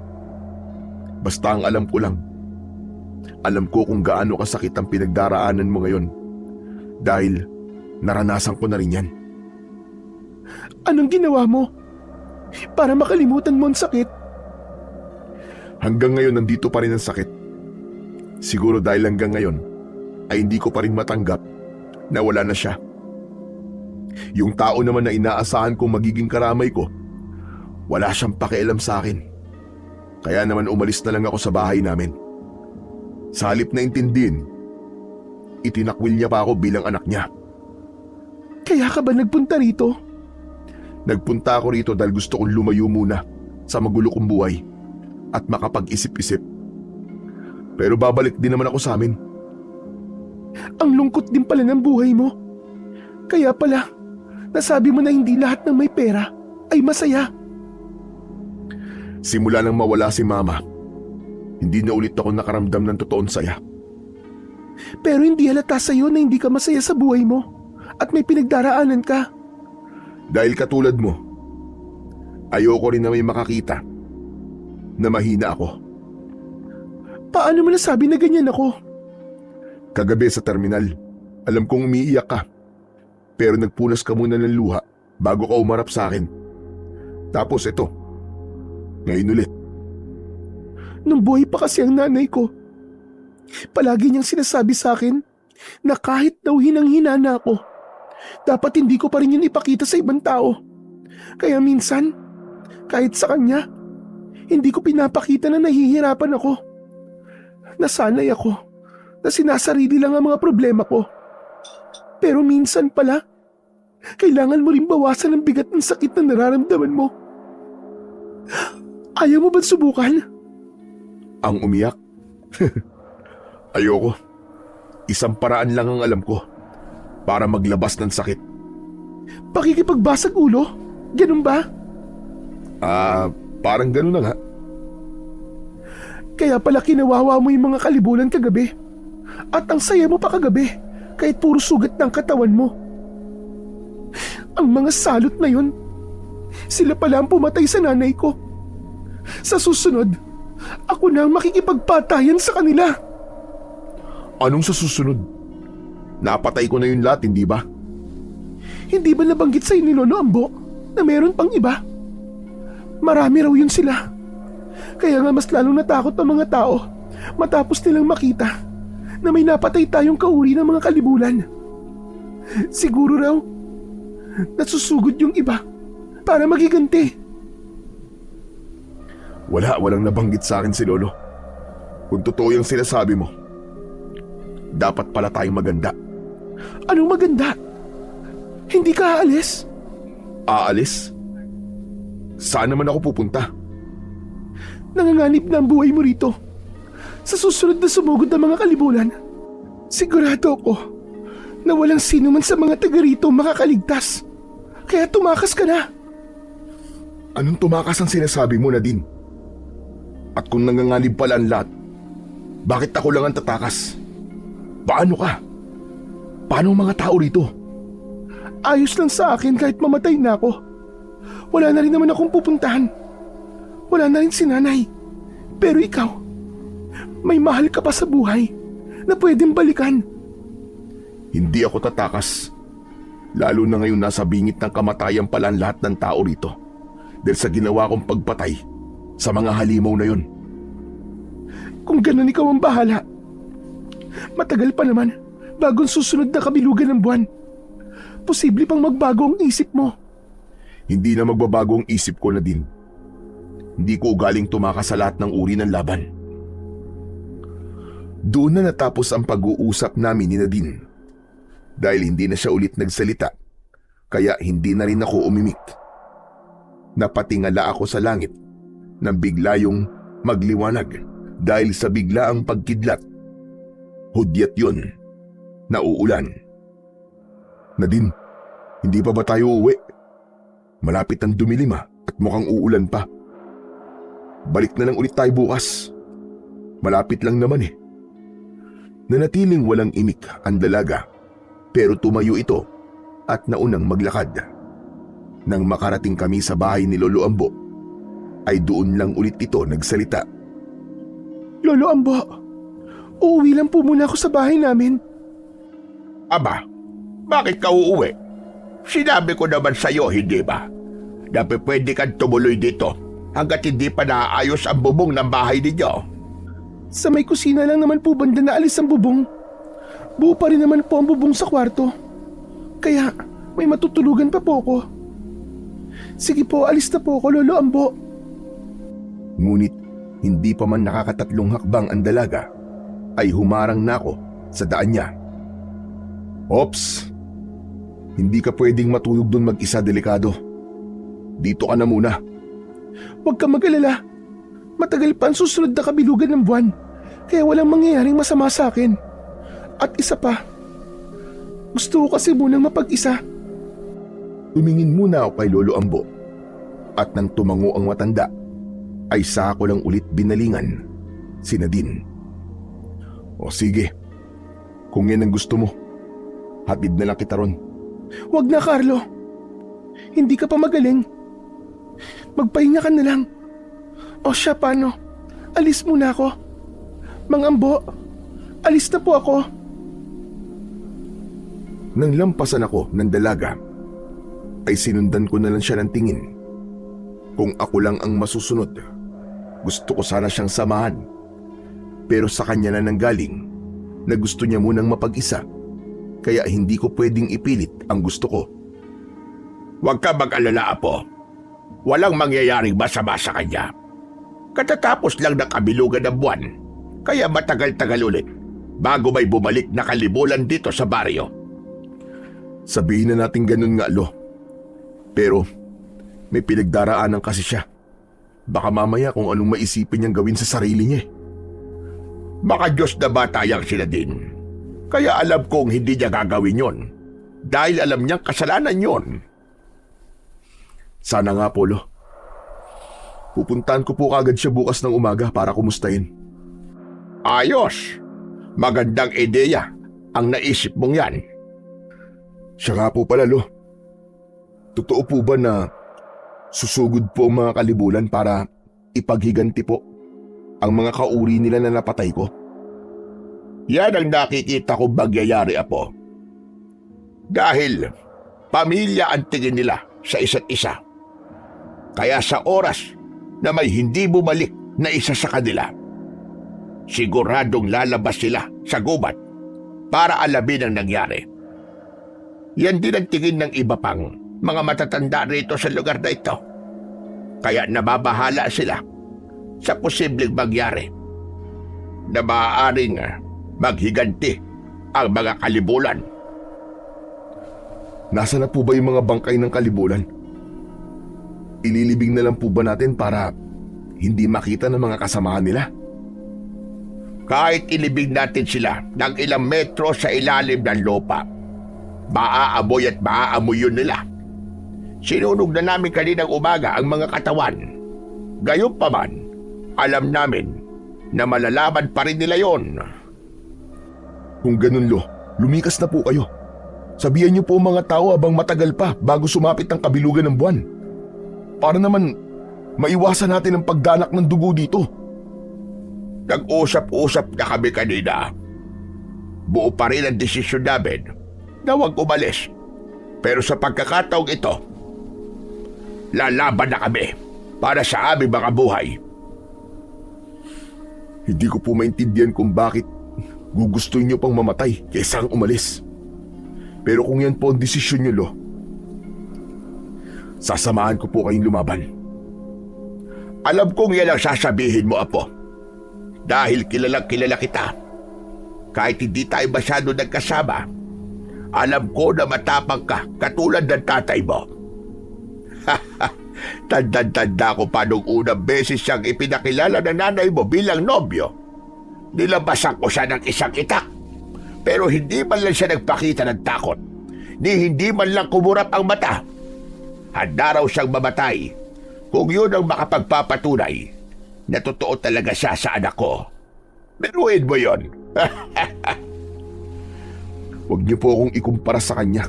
Basta ang alam ko lang, alam ko kung gaano kasakit ang pinagdaraanan mo ngayon dahil naranasan ko na rin yan. Anong ginawa mo para makalimutan mo ang sakit? Hanggang ngayon nandito pa rin ang sakit. Siguro dahil hanggang ngayon ay hindi ko pa rin matanggap na wala na siya. Yung tao naman na inaasahan kong magiging karamay ko, wala siyang pakialam sa akin. Kaya naman umalis na lang ako sa bahay namin. Sa halip na intindihin, itinakwil niya pa ako bilang anak niya. Kaya ka ba nagpunta rito? Nagpunta ako rito dahil gusto kong lumayo muna sa magulo kong buhay at makapag-isip-isip. Pero babalik din naman ako sa amin. Ang lungkot din pala ng buhay mo. Kaya pala, nasabi mo na hindi lahat ng may pera ay masaya. Simula nang mawala si Mama, hindi na ulit ako nakaramdam ng totoong saya. Pero hindi halata sa'yo na hindi ka masaya sa buhay mo at may pinagdaraanan ka. Dahil katulad mo, ayoko rin na may makakita na mahina ako. Paano mo nasabi na ganyan ako? Kagabi sa terminal, alam kong umiiyak ka. Pero nagpunas ka muna ng luha bago ka umarap sa akin. Tapos ito, ngayon ulit. Nung buhay pa kasi ang nanay ko, palagi niyang sinasabi sa akin na kahit daw hinang-hina na ako, dapat hindi ko pa rin yun ipakita sa ibang tao. Kaya minsan, kahit sa kanya, hindi ko pinapakita na nahihirapan ako. Nasanay ako na sinasarili lang ang mga problema ko. Pero minsan pala, kailangan mo rin bawasan ang bigat ng sakit na nararamdaman mo. Ayaw mo ba't subukan? Ang umiyak? Ayoko. Isang paraan lang ang alam ko para maglabas ng sakit. Pakikipagbasag ulo? Ganun ba? Parang ganun na nga. Kaya pala kinawawa mo yung mga kalibulan kagabi. At ang saya mo pa kagabi, kahit puro sugat ng katawan mo. Ang mga salot na yun, sila pala ang pumatay sa nanay ko. Sa susunod, ako na ang makikipagpatayan sa kanila. Anong sa susunod? Napatay ko na yung lahat, hindi ba? Hindi ba nabanggit sa'yo ni Lolo Ambo na meron pang iba? Marami raw yun sila. Kaya nga mas lalong natakot ang mga tao matapos nilang makita na may napatay tayong kauri ng mga kalibulan. Siguro raw, nasusugod yung iba para magiganti. Walang nabanggit sa akin si Lolo. Kung totoo yung sinasabi mo, dapat pala tayong maganda. Anong maganda? Hindi ka aalis? Aalis? Saan naman ako pupunta? Nanganganib na ang buhay mo rito. Sa susunod na sumugod na mga kalibulan, sigurado ako na walang sino man sa mga taga rito makakaligtas. Kaya tumakas ka na. Anong tumakas ang sinasabi mo, Nadine? At kung nanganganib pala ang lahat, bakit ako lang ang tatakas? Paano ka? Paano ang mga tao rito? Ayos lang sa akin kahit mamatay na ako. Wala na rin naman akong pupuntahan. Wala na rin si nanay. Pero ikaw, may mahal ka pa sa buhay na pwedeng balikan. Hindi ako tatakas. Lalo na ngayon nasa bingit ng kamatayan pala ang lahat ng tao rito. Dahil sa ginawa kong pagpatay sa mga halimaw na yun. Kung ganun ikaw ang bahala. Matagal pa naman bagong susunod na kabilugan ng buwan. Posible pang magbago ang isip mo. Hindi na magbabago ang isip ko, Nadine. Hindi ko ugaling tumakas sa lahat ng uri ng laban. Doon na natapos ang pag-uusap namin ni Nadine. Dahil hindi na siya ulit nagsalita, kaya hindi na rin ako umimik. Napatingala ako sa langit nang bigla yung magliwanag dahil sa biglaang pagkidlat. Hudyat yun. Nauulan. Nadine, hindi pa ba tayo uuwi? Malapit ang dumilim at mukhang uulan pa. Balik na lang ulit tayo bukas. Malapit lang naman eh. Nanatiling walang imik ang dalaga pero tumayo ito at naunang maglakad. Nang makarating kami sa bahay ni Lolo Ambo, ay doon lang ulit ito nagsalita. Lolo Ambo, uuwi lang po muna ako sa bahay namin. Aba, bakit ka uuwi? Sinabi ko naman sa'yo, hindi ba? Dapat pwede kang tumuloy dito hanggat hindi pa naayos ang bubong ng bahay ninyo. Sa may kusina lang naman po banda na alis ang bubong. Buo pa rin naman po ang bubong sa kwarto. Kaya may matutulugan pa po ako. Sige po, alis na po ako, Lolo Ambo. Ngunit hindi pa man nakakatatlong hakbang ang dalaga, ay humarang na ako sa daan niya. Ops! Hindi ka pwedeng matulog doon mag-isa, delikado. Dito ka na muna. Huwag ka mag-alala. Matagal pa ang susunod na kabilugan ng buwan, kaya walang mangyayaring masama sa akin. At isa pa, gusto ko kasi munang mapag-isa. Tumingin muna ako kay Lolo Ambo, at nang tumango ang matanda, ay saka ko lang ulit binalingan si Nadine. O sige, kung yan ang gusto mo, hatid na lang kita ron. Huwag na, Carlo. Hindi ka pa magaling. Magpahinga ka na lang. O siya, paano? Alis muna ako. Mang Ambo, alis na po ako. Nang lampasan ako ng dalaga, ay sinundan ko na lang siya ng tingin. Kung ako lang ang masusunod, gusto ko sana siyang samahan. Pero sa kanya na nanggaling na gusto niya munang mapag-isa, kaya hindi ko pwedeng ipilit ang gusto ko. Huwag ka mag-alala, Apo. Walang mangyayaring masama sa kanya. Katatapos lang ng kabilugan ng buwan, kaya matagal-tagal ulit bago may bumalik na kalibulan dito sa baryo. Sabihin na natin ganun nga, Lo. Pero may pinagdaraanan kasi siya. Baka mamaya kung anong maisipin niyang gawin sa sarili niya. Baka Diyos na bata yang sila din. Kaya alam kong hindi niya gagawin yon. Dahil alam niyang kasalanan yon. Sana nga po, Lo. Pupuntahan ko po kagad siya bukas ng umaga para kumustahin. Ayos! Magandang ideya ang naisip mong yan. Siya nga po pala, Lo. Totoo po ba na susugod po ang mga kalibulan para ipaghiganti po ang mga kauri nila na napatay ko? Yan ang nakikita kong magyayari, Apo. Dahil pamilya ang tingin nila sa isa't isa. Kaya sa oras na may hindi bumalik na isa sa kanila, siguradong lalabas sila sa gubat para alamin ang nangyari. Yan din ang tingin ng iba pang mga matatanda rito sa lugar na ito. Kaya nababahala sila sa posibleng mangyari na maaaring maghiganti ang mga kalibulan. Nasa na po ba yung mga bangkay ng kalibulan? Ililibing na lang po ba natin para hindi makita ng mga kasamahan nila? Kahit ilibing natin sila ng ilang metro sa ilalim ng lupa, maaamoy at maaamoy yun nila. Sinunog na namin kaninang umaga ang mga katawan. Gayunpaman, alam namin na malalaman pa rin nila yon. Kung ganun, Lo, lumikas na po kayo. Sabihan niyo po mga tao habang matagal pa bago sumapit ang kabilugan ng buwan. Para naman maiwasan natin ang pagdanak ng dugo dito. Nag-usap-usap na kami kanina. Buo pa rin ang desisyon namin na huwag umalis. Pero sa pagkakataong ito, lalaban na kami para sa aming mga buhay. Hindi ko po maintindihan kung bakit gugustuhin niyo pang mamatay kaysa ang umalis. Pero kung yan po ang desisyon niyo, Lo, sasamahan ko po kayong lumaban. Alam kong yan ang sasabihin mo, Apo. Dahil kilalang kilala kita. Kahit hindi tayo masyado nagkasama, alam ko na matapang ka katulad ng tatay mo. Tanda-tanda ko pa nung unang beses siyang ipinakilala ng nanay mo bilang nobyo. Nilabasan ko siya ng isang itak. Pero hindi man lang siya nagpakita ng takot. Hindi man lang kumurap ang mata. Handa raw siyang mamatay kung yun ang makapagpapatunay na totoo talaga siya sa anak ko. Biruin mo yun. Huwag niyo po akong ikumpara sa kanya.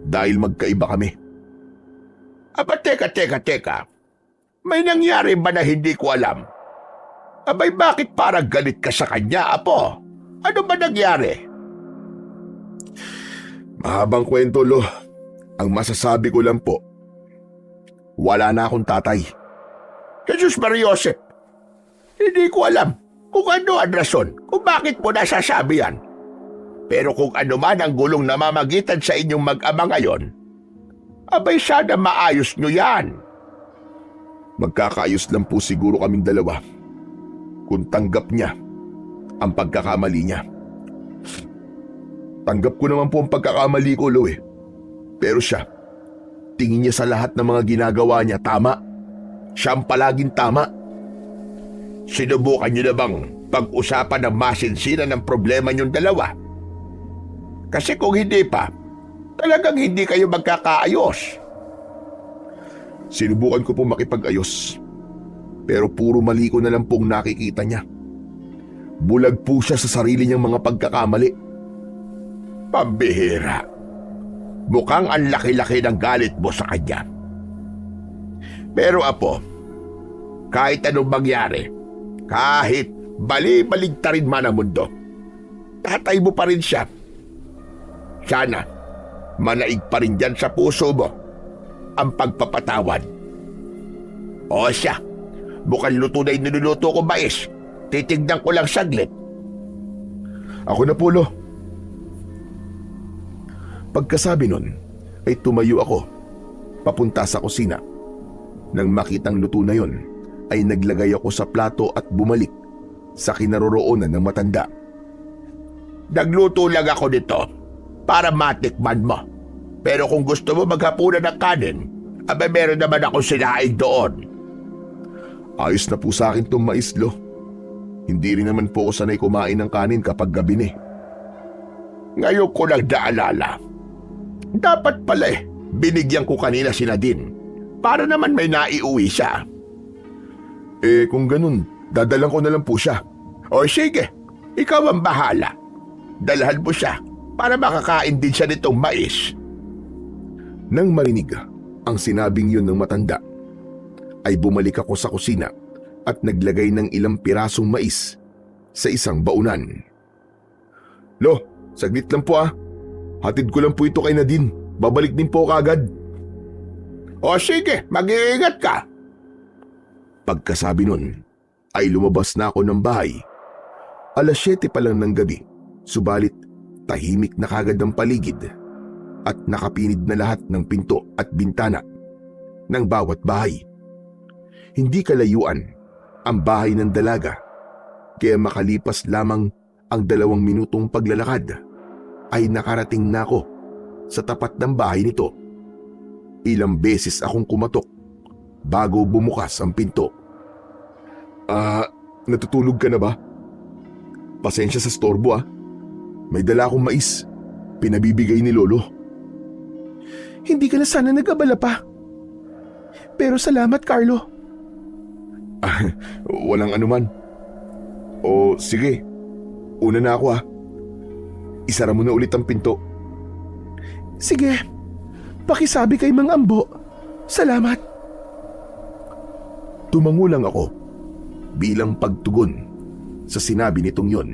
Dahil magkaiba kami. Aba, teka. May nangyari ba na hindi ko alam? Abay, bakit parang galit ka sa kanya, Apo? Ano ba nangyari? Mahabang kwento, Lo. Ang masasabi ko lang po, wala na akong tatay. Jesus Mariosep, hindi ko alam kung ano ang rason kung bakit mo nasasabi yan. Pero kung ano man ang gulong namamagitan sa inyong mag-ama ngayon, abay sana maayos nyo yan. Magkakaayos lang po siguro kaming dalawa kung tanggap niya ang pagkakamali niya. Tanggap ko naman po ang pagkakamali ko, Lo eh. Pero siya, tingin niya sa lahat ng mga ginagawa niya tama. Siya ang palaging tama. Sinubukan nyo na bang pag-usapan ng masinsinan ng problema nyong dalawa? Kasi kung hindi pa, talagang hindi kayo magkakaayos. Sinubukan ko pong makipag-ayos. Pero puro mali ko na lang pong nakikita niya. Bulag po siya sa sarili niyang mga pagkakamali. Pambihira. Mukhang ang laki-laki ng galit mo sa kanya. Pero Apo, kahit anong mangyari, kahit bali-baligtarin man ang mundo, tatay mo pa rin siya. Sana, manaig pa rin dyan sa puso mo ang pagpapatawad. O siya, mukhang luto na yung niluluto ko mais. Titignan ko lang saglit. Ako na po, Lo. Pagkasabi nun, ay tumayo ako, papunta sa kusina. Nang makitang luto na yon, ay naglagay ako sa plato at bumalik sa kinaroroonan ng matanda. Nagluto lang ako nito para matikman mo. Pero kung gusto mo maghapunan ng kanin, abay meron naman akong sinaing doon. Ayos na po sa akin itong mais, Lo. Hindi rin naman po ako sanay kumain ng kanin kapag gabi ni. Ngayon ko lang naalala. Dapat pala binigyan ko kanina si Nadine para naman may naiuwi siya. Kung ganun, dadalang ko na lang po siya. O sige, ikaw ang bahala. Dalhan mo siya para makakain din siya nitong mais. Nang marinig ang sinabing yun ng matanda, ay bumalik ako sa kusina at naglagay ng ilang pirasong mais sa isang baunan. Lo, saglit lang po ah. Hatid ko lang po ito kay Nadine. Babalik din po kagad. O sige, mag-iingat ka. Pagkasabi nun, ay lumabas na ako ng bahay. 7:00 pa lang ng gabi, subalit tahimik na kagad ang paligid at nakapinid na lahat ng pinto at bintana ng bawat bahay. Hindi kalayuan ang bahay ng dalaga, kaya makalipas lamang ang 2 minutong paglalakad ay nakarating na ako sa tapat ng bahay nito. Ilang beses akong kumatok bago bumukas ang pinto. Natutulog ka na ba? Pasensya sa storbo ah. May dala akong mais. Pinabibigay ni Lolo. Hindi ka na sana nag-abala pa. Pero salamat, Carlo. Walang anuman. O sige, una na ako ah. Isara mo na ulit ang pinto. Sige, pakisabi kay Mang Ambo. Salamat. Tumango lang ako bilang pagtugon sa sinabi nitong yon.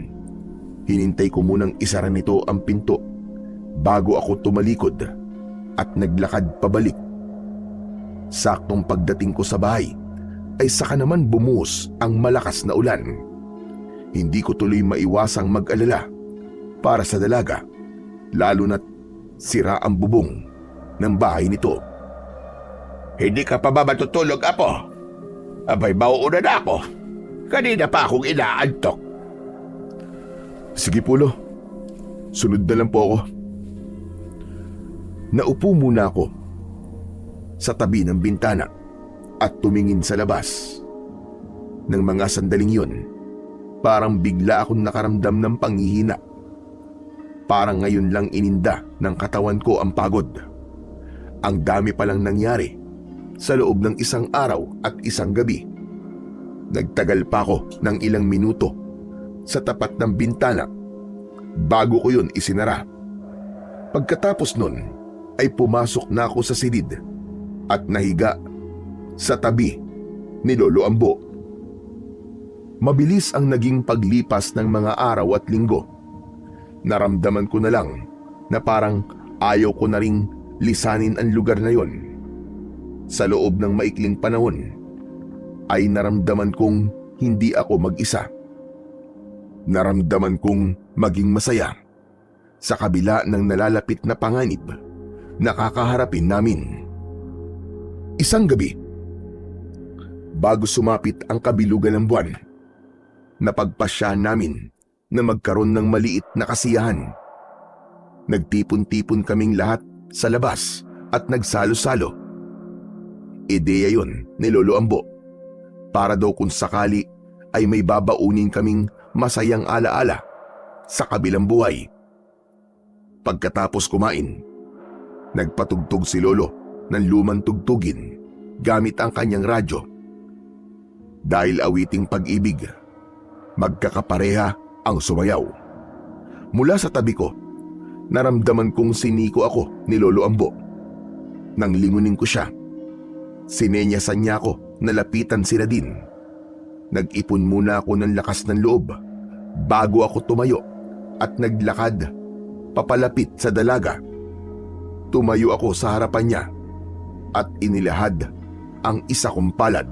Hinintay ko munang isara nito ang pinto bago ako tumalikod at naglakad pabalik. Saktong pagdating ko sa bahay ay saka naman bumuhos ang malakas na ulan. Hindi ko tuloy maiwasang mag-alala para sa dalaga, lalo na't sira ang bubong ng bahay nito. Hindi ka pa ba matutulog, Apo? Abay, mauuna na ako. Kanina pa akong inaantok. Sige po, Lo. Sunod na lang po ako. Naupo muna ako sa tabi ng bintana at tumingin sa labas. Nang mga sandaling yun, parang bigla akong nakaramdam ng panghihina. Parang ngayon lang ininda ng katawan ko ang pagod. Ang dami palang nangyari sa loob ng isang araw at isang gabi. Nagtagal pa ako ng ilang minuto sa tapat ng bintana bago ko yun isinara. Pagkatapos nun ay pumasok na ako sa silid at nahiga sa tabi ni Lolo Ambo. Mabilis ang naging paglipas ng mga araw at linggo. Naramdaman ko na lang na parang ayaw ko na ring lisanin ang lugar na yon. Sa loob ng maikling panahon ay naramdaman kong hindi ako mag-isa. Naramdaman kong maging masaya sa kabila ng nalalapit na panganib na kakaharapin namin. Isang gabi, bago sumapit ang kabilugan ng buwan, napagpasya namin na magkaroon ng maliit na kasiyahan. Nagtipon-tipon kaming lahat sa labas at nagsalo-salo. Ideya yon ni Lolo Ambo para daw kung sakali ay may babaunin kaming masayang alaala sa kabilang buhay. Pagkatapos kumain, nagpatugtog si Lolo ng lumang tugtugin gamit ang kanyang radyo. Dahil awiting pag-ibig, magkakapareha ang sumayaw. Mula sa tabi ko, naramdaman kong siniko ako ni Lolo Ambo. Nang lingunin ko siya, sinenyasan niya ako na lapitan sila din. Nag-ipon muna ako ng lakas ng loob bago ako tumayo at naglakad papalapit sa dalaga. Tumayo ako sa harapan niya at inilahad ang isa kong palad.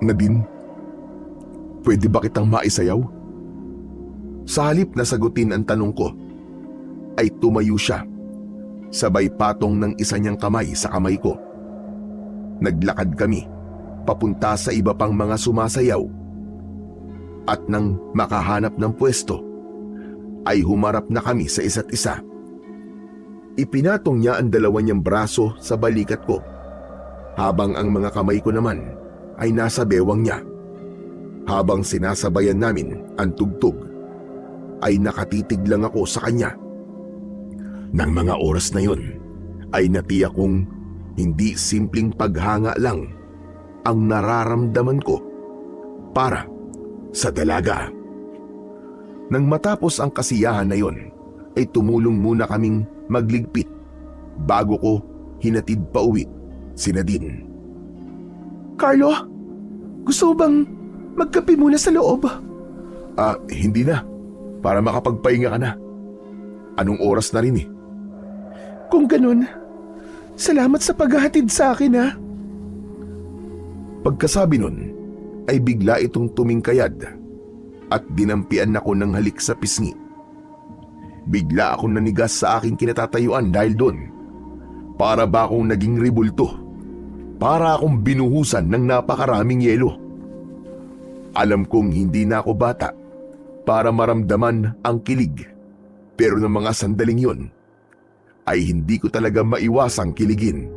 Nadine, pwede ba kitang maisayaw? Sa halip na sagutin ang tanong ko, ay tumayo siya, sabay patong ng isa niyang kamay sa kamay ko. Naglakad kami, papunta sa iba pang mga sumasayaw. At nang makahanap ng pwesto, ay humarap na kami sa isa't isa. Ipinatong niya ang dalawa niyang braso sa balikat ko, habang ang mga kamay ko naman ay nasa bewang niya. Habang sinasabayan namin ang tugtog, ay nakatitig lang ako sa kanya. Nang mga oras na yun, ay natiyak kong hindi simpleng paghanga lang ang nararamdaman ko para sa dalaga. Nang matapos ang kasiyahan na yon, ay tumulong muna kaming magligpit bago ko hinatid pa uwi si Nadine. Carlo, gusto mo bang magkape muna sa loob? Hindi na. Para makapagpahinga ka na. Anong oras na rin eh. Kung ganun, salamat sa paghahatid sa akin ha. Pagkasabi nun, ay bigla itong tumingkayad at dinampian ako ng halik sa pisngi. Bigla akong nanigas sa aking kinatatayuan dahil doon. Para ba akong naging rebulto? Para akong binuhusan ng napakaraming yelo. Alam kong hindi na ako bata para maramdaman ang kilig. Pero ng mga sandaling yun, ay hindi ko talaga maiwasang kiligin.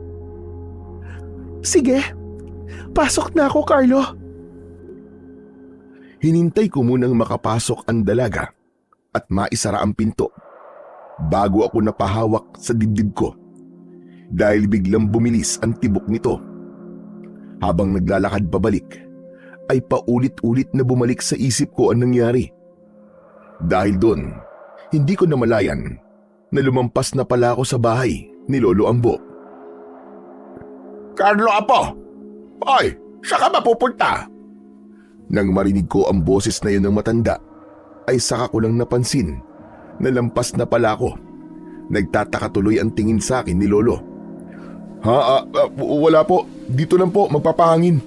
Sige, pasok na ako, Carlo. Hinintay ko munang makapasok ang dalaga at maisara ang pinto bago ako napahawak sa dibdib ko dahil biglang bumilis ang tibok nito. Habang naglalakad pabalik, ay paulit-ulit na bumalik sa isip ko ang nangyari. Dahil doon, hindi ko namalayan na lumampas na pala ako sa bahay ni Lolo Ambo. Carlo, Apo! Hoy, saan ka mapupunta? Nang marinig ko ang boses na yun ng matanda, ay saka ko lang napansin na lampas na pala ako. Nagtataka tuloy ang tingin sa akin ni Lolo. Wala po. Dito lang po, magpapahangin.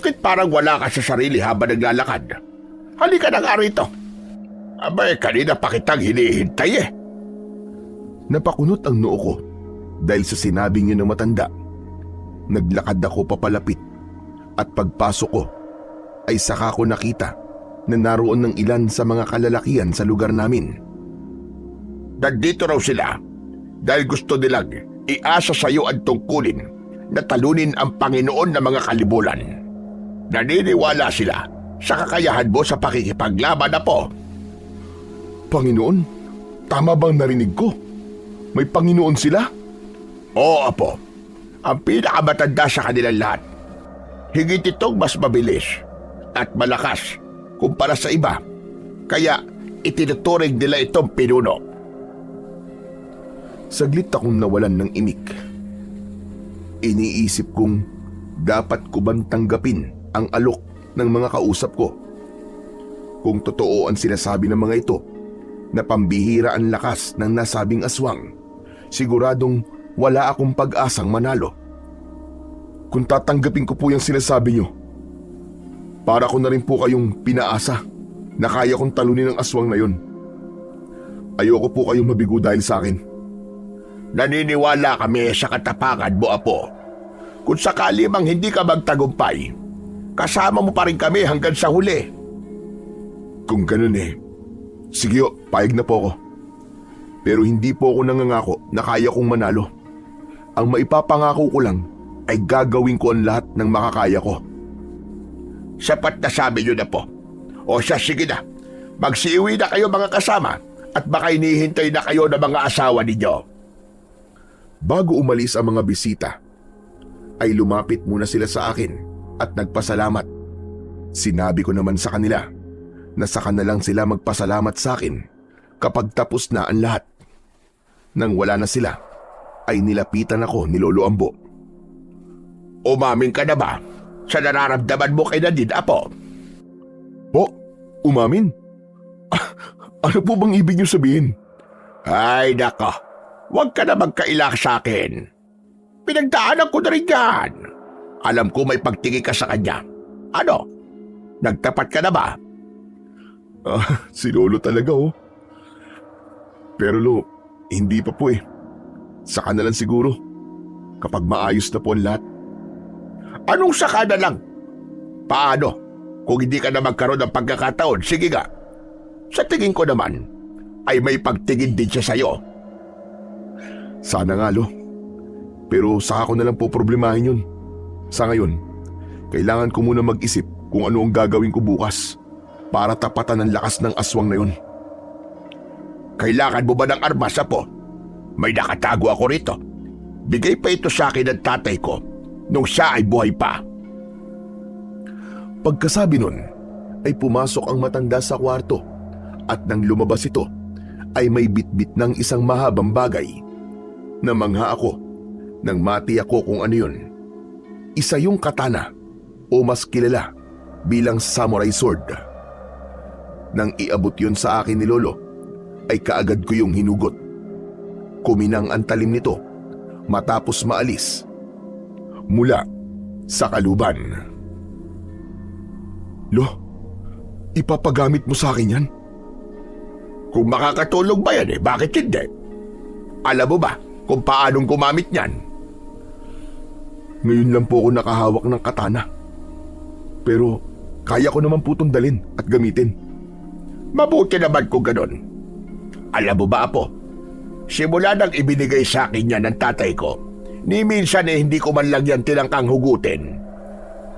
Bakit parang wala ka sa sarili habang naglalakad? Halika na nga rito. Abay, kanina pa kitang hinihintay eh. Napakunot ang noo ko dahil sa sinabing yun ng matanda. Naglakad ako papalapit at pagpasok ko ay saka ko nakita na naroon ng ilan sa mga kalalakihan sa lugar namin. Nandito raw sila dahil gusto nilang iasa sa iyo ang tungkulin na talunin ang Panginoon ng mga kalibulan. Naniniwala sila sa kakayahan mo sa pakikipaglaban na po. Panginoon? Tama bang narinig ko? May Panginoon sila? Oo, Apo. Ang pinakamatanda sa kanilang lahat. Higit itong mas mabilis at malakas kumpara sa iba. Kaya itinuturing nila itong pinuno. Saglit akong nawalan ng imik. Iniisip kong dapat ko bang tanggapin ang alok ng mga kausap ko. Kung totoo ang sinasabi ng mga ito na pambihira ang lakas ng nasabing aswang, siguradong wala akong pag-asang manalo. Kung tatanggapin ko po yung sinasabi nyo, para ko na rin po kayong pinaasa na kaya kong talunin ang aswang na yun. Ayoko po kayong mabigo dahil sa akin. Naniniwala kami sa katapangan mo, Apo. Kung sakali mang hindi ka magtagumpay, kasama mo pa rin kami hanggang sa huli. Kung ganun sige o, payag na po ako. Pero hindi po ako nangangako na kaya kong manalo. Ang maipapangako ko lang ay gagawin ko ang lahat ng makakaya ko. Sapat na sabi nyo na po. O siya, sige na. Magsiuwi na kayo mga kasama at baka inihintay na kayo ng mga asawa ninyo. Bago umalis ang mga bisita, ay lumapit muna sila sa akin at nagpasalamat. Sinabi ko naman sa kanila na saka na lang sila magpasalamat sa akin kapag tapos na ang lahat. Nang wala na sila, ay nilapitan ako ni Lolo Ambo. Umamin ka na ba sa nararamdaman mo kay Nadine, Apo? Po, umamin? Ano po bang ibig niyo sabihin? Ay, nako. Huwag ka na magkailak sa akin. Pinagdaanan ko na rin yan. Alam ko may pagtingin ka sa kanya. Ano? Nagtapat ka na ba? Si Lolo talaga Pero Lo, hindi pa po Saka na lang siguro. Kapag maayos na po ang lahat. Anong saka na lang? Paano? Kung hindi ka na magkaroon ng pagkakataon, sige nga. Sa tingin ko naman, ay may pagtingin din siya sa'yo. Sana nga, Lo. Pero saka ko na lang po problemahin yun. Sa ngayon, kailangan ko muna mag-isip kung ano ang gagawin ko bukas para tapatan ang lakas ng aswang na yun. Kailangan mo ba ng armas, Apo? May nakatago ako rito. Bigay pa ito sa akin ng tatay ko nung siya ay buhay pa. Pagkasabi nun, ay pumasok ang matanda sa kwarto at nang lumabas ito, ay may bitbit ng isang mahabang bagay. Namangha ako nang mati ako kung ano yun. Isa yung katana o mas kilala bilang samurai sword. Nang iabot yun sa akin ni Lolo, ay kaagad ko yung hinugot. Kuminang ang talim nito matapos maalis mula sa kaluban. Lo, ipapagamit mo sa akin yan? Kung makakatulog ba yan bakit hindi? Alam mo ba kung paanong gumamit niyan? Ngayon lang po ako nakahawak ng katana. Pero kaya ko naman po itong dalhin at gamitin. Mabuti naman kung ganon. Alam mo ba, Apo? Simula nang ibinigay sa akin yan ng tatay ko, ni minsan hindi ko man lang yan tinangkang hugutin.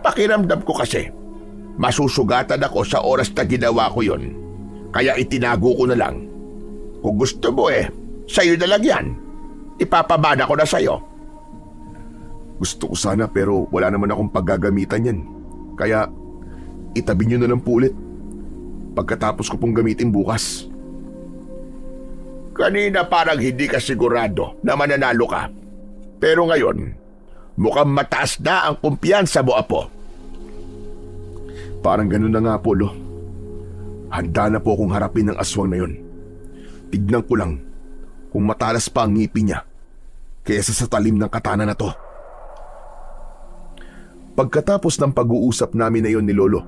Pakiramdam ko kasi, masusugatan ako sa oras na ginawa ko yon. Kaya itinago ko na lang. Kung gusto mo sa'yo na lang yan. Ipapamana ko na sa'yo. Gusto ko sana pero wala naman akong paggagamitan yan. Kaya itabi nyo na lang po ulit pagkatapos ko pong gamitin bukas. Kanina parang hindi ka sigurado na mananalo ka. Pero ngayon, mukhang mataas na ang kumpiyansa mo, Apo. Parang ganun na nga po, Lo. Handa na po akong harapin ang aswang na yun. Tignan ko lang kung matalas pa ang ngipin niya kaysa sa talim ng katana na to. Pagkatapos ng pag-uusap namin na yon ni Lolo,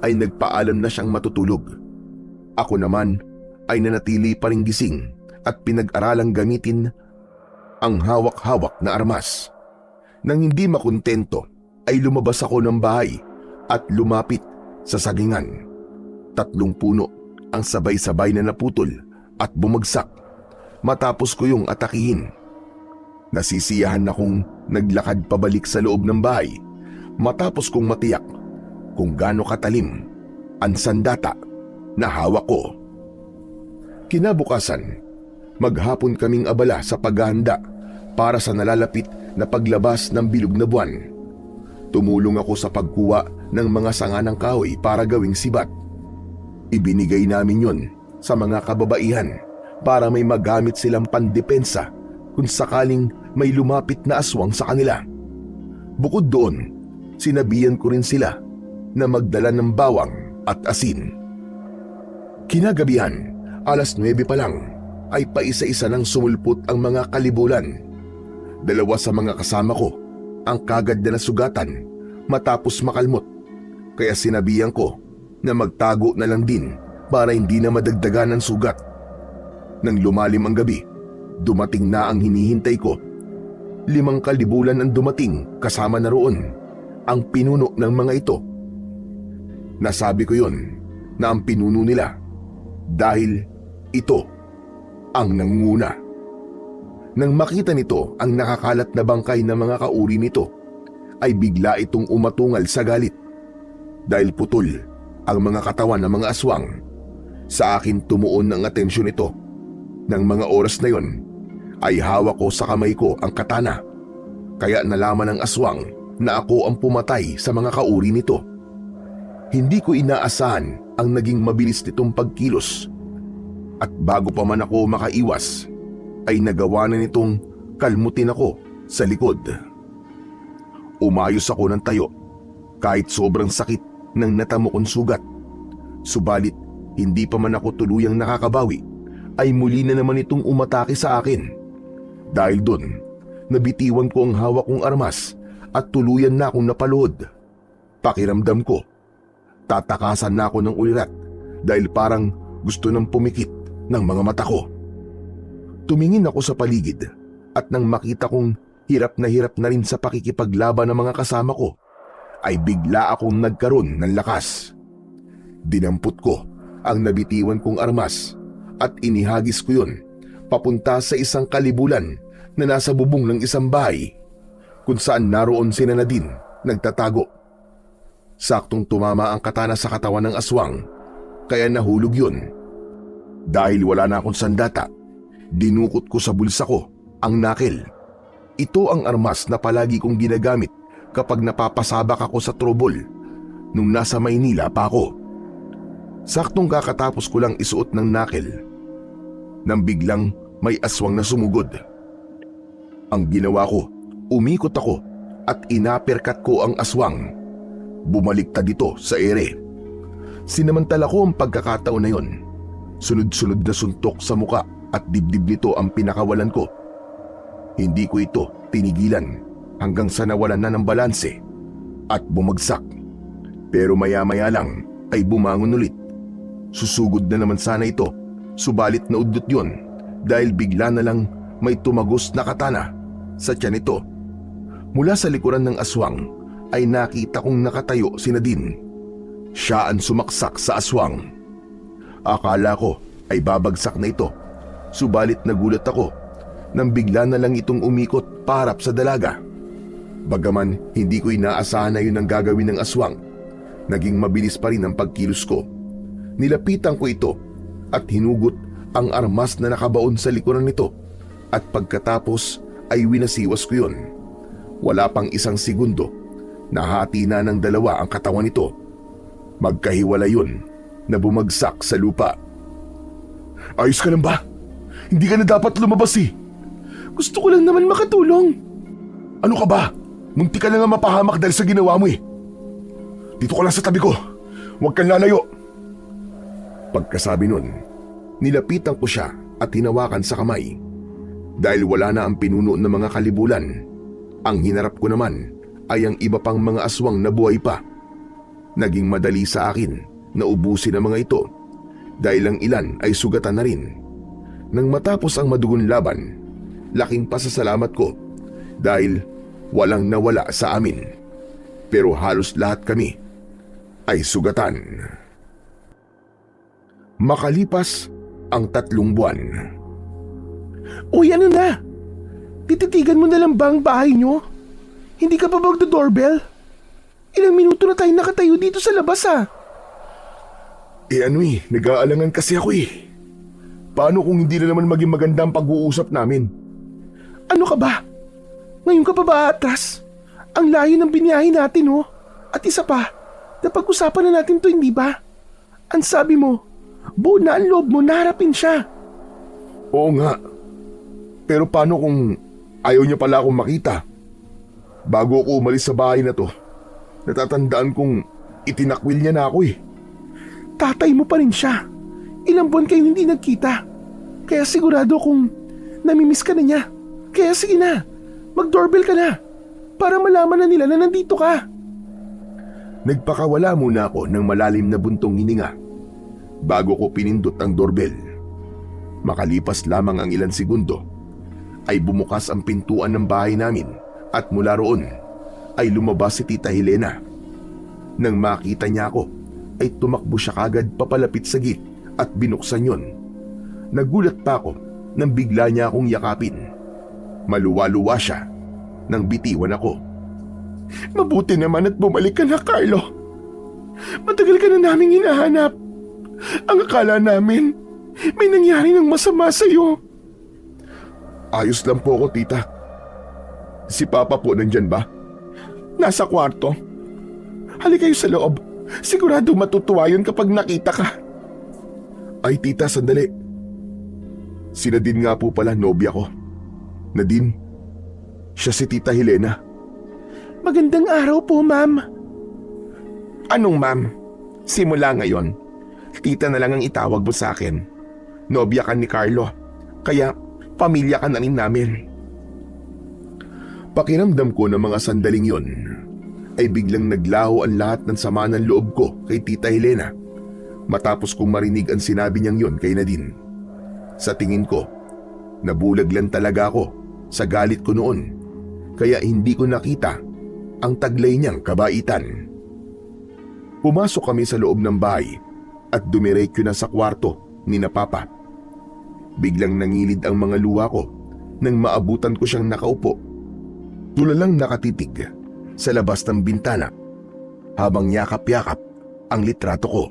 ay nagpaalam na siyang matutulog. Ako naman ay nanatili pa ring gising at pinag-aralang gamitin ang hawak-hawak na armas. Nang hindi makontento ay lumabas ako ng bahay at lumapit sa sagingan. 3 puno ang sabay-sabay na naputol at bumagsak matapos ko yung atakihin. Nasisiyahan akong naglakad pabalik sa loob ng bahay matapos kong matiyak kung gaano katalim ang sandata na hawak ko. Kinabukasan, maghapon kaming abala sa paghahanda para sa nalalapit na paglabas ng bilog na buwan. Tumulong ako sa pagkuha ng mga sanga ng kahoy para gawing sibat. Ibinigay namin yon sa mga kababaihan para may magamit silang pandepensa kung sakaling may lumapit na aswang sa kanila. Bukod doon, sinabihan ko rin sila na magdala ng bawang at asin. Kinagabihan, 9:00 pa lang, ay paisa-isa nang sumulpot ang mga kalibulan. 2 sa mga kasama ko ang kagad na nasugatan matapos makalmot, kaya sinabihan ko na magtago na lang din para hindi na madagdagan ng sugat. Nang lumalim ang gabi, dumating na ang hinihintay ko. 5 kalibulan ang dumating, kasama na roon ang pinuno ng mga ito. Nasabi ko yon na ang pinuno nila dahil ito ang nanguna. Nang makita nito ang nakakalat na bangkay ng mga kauri nito, ay bigla itong umatungal sa galit. Dahil putol ang mga katawan ng mga aswang, sa akin tumuon ang atensyon ito. Nang mga oras na yon, ay hawak ko sa kamay ko ang katana. Kaya nalaman ng aswang na ako ang pumatay sa mga kauri nito. Hindi ko inaasahan ang naging mabilis nitong pagkilos. At bago pa man ako makaiwas, ay nagawa na nitong kalmutin ako sa likod. Umayos ako ng tayo kahit sobrang sakit ng natamo kong sugat. Subalit hindi pa man ako tuluyang nakakabawi, ay muli na naman itong umatake sa akin. Dahil doon, nabitiwan ko ang hawak kong armas at tuluyan na akong napaluhod. Pakiramdam ko, tatakasan na ako ng ulirat dahil parang gusto nang pumikit ng mga mata ko. Tumingin ako sa paligid at nang makita kong hirap na rin sa pakikipaglaban ng mga kasama ko, ay bigla akong nagkaroon ng lakas. Dinampot ko ang nabitiwan kong armas at inihagis ko yun papunta sa isang kalibulan na nasa bubong ng isang bahay kung saan naroon si Nadine nagtatago. Saktong tumama ang katana sa katawan ng aswang, kaya nahulog yun. Dahil wala na akong sandata, dinukot ko sa bulsa ko ang nakel. Ito ang armas na palagi kong ginagamit kapag napapasabak ako sa trouble nung nasa Maynila pa ako. Saktong kakatapos ko lang isuot ng nakel nang biglang may aswang na sumugod. Ang ginawa ko, umikot ako at inaperkat ko ang aswang. Bumaliktad ito sa ere. Sinamantala ko ang pagkakataon na yon. Sunod-sunod na suntok sa muka at dibdib nito ang pinakawalan ko. Hindi ko ito tinigilan hanggang sa nawalan na ng balanse at bumagsak. Pero maya-maya lang ay bumangon ulit. Susugod na naman sana ito, subalit naudot yon dahil bigla na lang may tumagos na katana sa tiyan nito. Mula sa likuran ng aswang ay nakita kong nakatayo si Nadine. Siya ang sumaksak sa aswang. Akala ko ay babagsak na ito, subalit nagulat ako nang bigla na lang itong umikot paharap sa dalaga. Bagaman hindi ko inaasahan na yun ang gagawin ng aswang, naging mabilis pa rin ang pagkilos ko. Nilapitan ko ito at hinugot ang armas na nakabaon sa likuran nito at pagkatapos ay winasiwas ko yun. Wala pang 1 segundo, nahati na ng 2 ang katawan nito. Magkahiwala yun na bumagsak sa lupa. Ayos ka lang ba? Hindi ka na dapat lumabas eh. Gusto ko lang naman makatulong. Ano ka ba? Munti ka na nga mapahamak dahil sa ginawa mo eh. Dito ka lang sa tabi ko. Huwag kang lalayo. Pagkasabi nun, nilapitan ko siya at hinawakan sa kamay. Dahil wala na ang pinuno ng mga kalibulan, ang hinarap ko naman ay ang iba pang mga aswang na buhay pa. Naging madali sa akin na ubusin ang mga ito dahil ang ilan ay sugatan na rin. Nang matapos ang madugon laban, laking pasasalamat ko dahil walang nawala sa amin. Pero halos lahat kami ay sugatan. Makalipas ang 3 buwan. Uy, ano na? Tititigan mo na lang ba ang bahay nyo? Hindi ka pa magdo-doorbell? Ilang minuto na tayo nakatayo dito sa labas Nag-aalangan kasi ako eh. Paano kung hindi na naman maging maganda ang pag-uusap namin? Ano ka ba? Ngayon ka pa ba atras? Ang layo ng biniyahe natin At isa pa, napag-usapan na natin to, hindi ba? Ang sabi mo, buo na ang loob mo na harapin siya. Oo nga. Pero paano kung ayaw niya pala akong makita? Bago ako umalis sa bahay na to, natatandaan kong itinakwil niya na ako eh. Tatay mo pa rin siya. Ilang buwan kayo hindi nagkita. Kaya sigurado kung namimiss ka na niya. Kaya sige na, mag-doorbell ka na. Para malaman na nila na nandito ka. Nagpakawala muna ako ng malalim na buntong hininga bago ko pinindot ang doorbell. Makalipas lamang ang ilang segundo, ay bumukas ang pintuan ng bahay namin at mula roon ay lumabas si Tita Helena. Nang makita niya ako, ay tumakbo siya kagad papalapit sa gate at binuksan yon. Nagulat pa ako nang bigla niya akong yakapin. Maluwa-luwa siya nang bitiwan ako. Mabuti naman at bumalik ka na, Carlo. Matagal ka na naming hinahanap. Ang akala namin, may nangyari ng masama sa'yo. Ayos lang po ako, tita. Si Papa po nandyan ba? Nasa kwarto. Halika kayo sa loob. Sigurado matutuwa yun kapag nakita ka. Ay tita, sandali. Si Nadine nga po pala, nobya ko. Nadine, siya si Tita Helena. Magandang araw po, ma'am. Anong ma'am? Simula ngayon, tita na lang ang itawag mo sa akin. Nobya ka ni Carlo, kaya pamilya ka na rin namin. Pakiramdam ko ng mga sandaling yon ay biglang naglaho ang lahat ng sama ng loob ko kay Tita Helena matapos kong marinig ang sinabi niyang yon kay Nadine. Sa tingin ko, nabulag lang talaga ako sa galit ko noon kaya hindi ko nakita ang taglay niyang kabaitan. Pumasok kami sa loob ng bahay at dumiretso na sa kwarto ni na Papa. Biglang nangilid ang mga luha ko nang maabutan ko siyang nakaupo. Tulalang nakatitig sa labas ng bintana habang yakap-yakap ang litrato ko.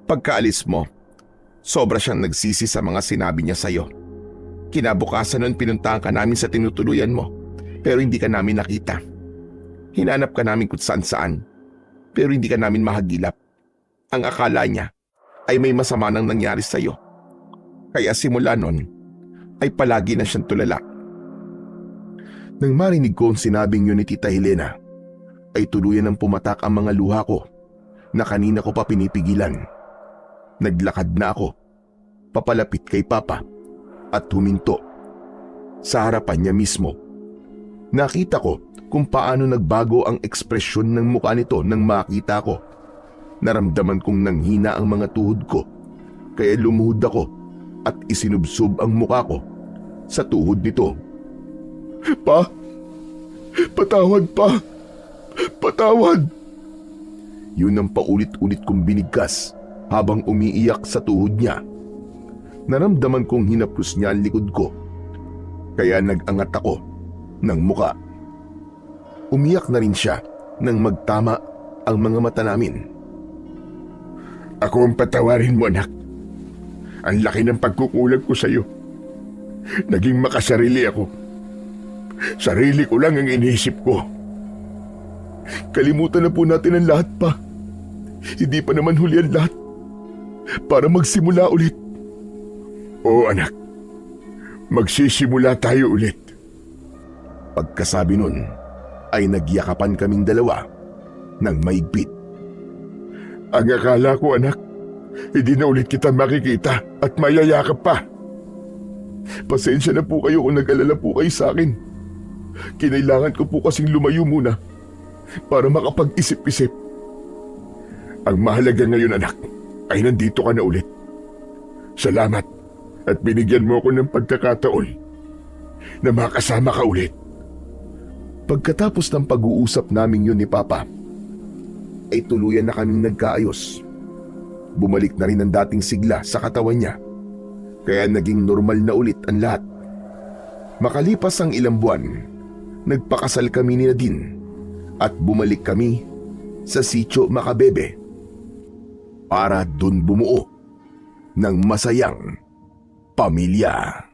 Pagkaalis mo, sobra siyang nagsisi sa mga sinabi niya sa'yo. Kinabukasan nun pinuntahan ka namin sa tinutuluyan mo pero hindi ka namin nakita. Hinanap ka namin kung saan-saan pero hindi ka namin mahagilap. Ang akala niya ay may masama nang nangyari sa'yo. Kaya simula nun ay palagi na siyang tulala. Nang marinig ko ang sinabing yun ni Tita Helena, ay tuluyan ng pumatak ang mga luha ko na kanina ko pa pinipigilan. Naglakad na ako, papalapit kay Papa at huminto. Sa harapan niya mismo, nakita ko kung paano nagbago ang ekspresyon ng mukha nito nang makita ko. Naramdaman kong nanghina ang mga tuhod ko, kaya lumuhod ako at isinubsob ang mukha ko sa tuhod nito. Pa! Patawad, Pa! Patawad! Yun ang paulit-ulit kong binigkas habang umiiyak sa tuhod niya. Naramdaman kong hinaplos niya ang likod ko, kaya nag-angat ako ng muka. Umiyak na rin siya nang magtama ang mga mata namin. Ako ang patawarin mo, anak. Ang laki ng pagkukulang ko sa'yo. Naging makasarili ako. Sarili ko lang ang iniisip ko. Kalimutan na po natin ang lahat, Pa. Hindi pa naman huli ang lahat. Para magsimula ulit. Oo, anak. Magsisimula tayo ulit. Pagkasabi nun, ay nagyakapan kaming dalawa ng maigpit. Ang akala ko, anak, hindi na ulit kita makikita at mayayakap pa. Pasensya na po kayo kung nag-alala po kayo sa akin. Kinailangan ko po kasing lumayo muna para makapag-isip-isip. Ang mahalaga ngayon, anak, ay nandito ka na ulit. Salamat at binigyan mo ako ng pagkakataon na makasama ka ulit. Pagkatapos ng pag-uusap namin yun ni Papa, ay tuluyan na kaming nagkaayos. Bumalik na rin ang dating sigla sa katawan niya, kaya naging normal na ulit ang lahat. Makalipas ang ilang buwan, nagpakasal kami ni Nadine at bumalik kami sa Sitio Macabebe para dun bumuo ng masayang pamilya.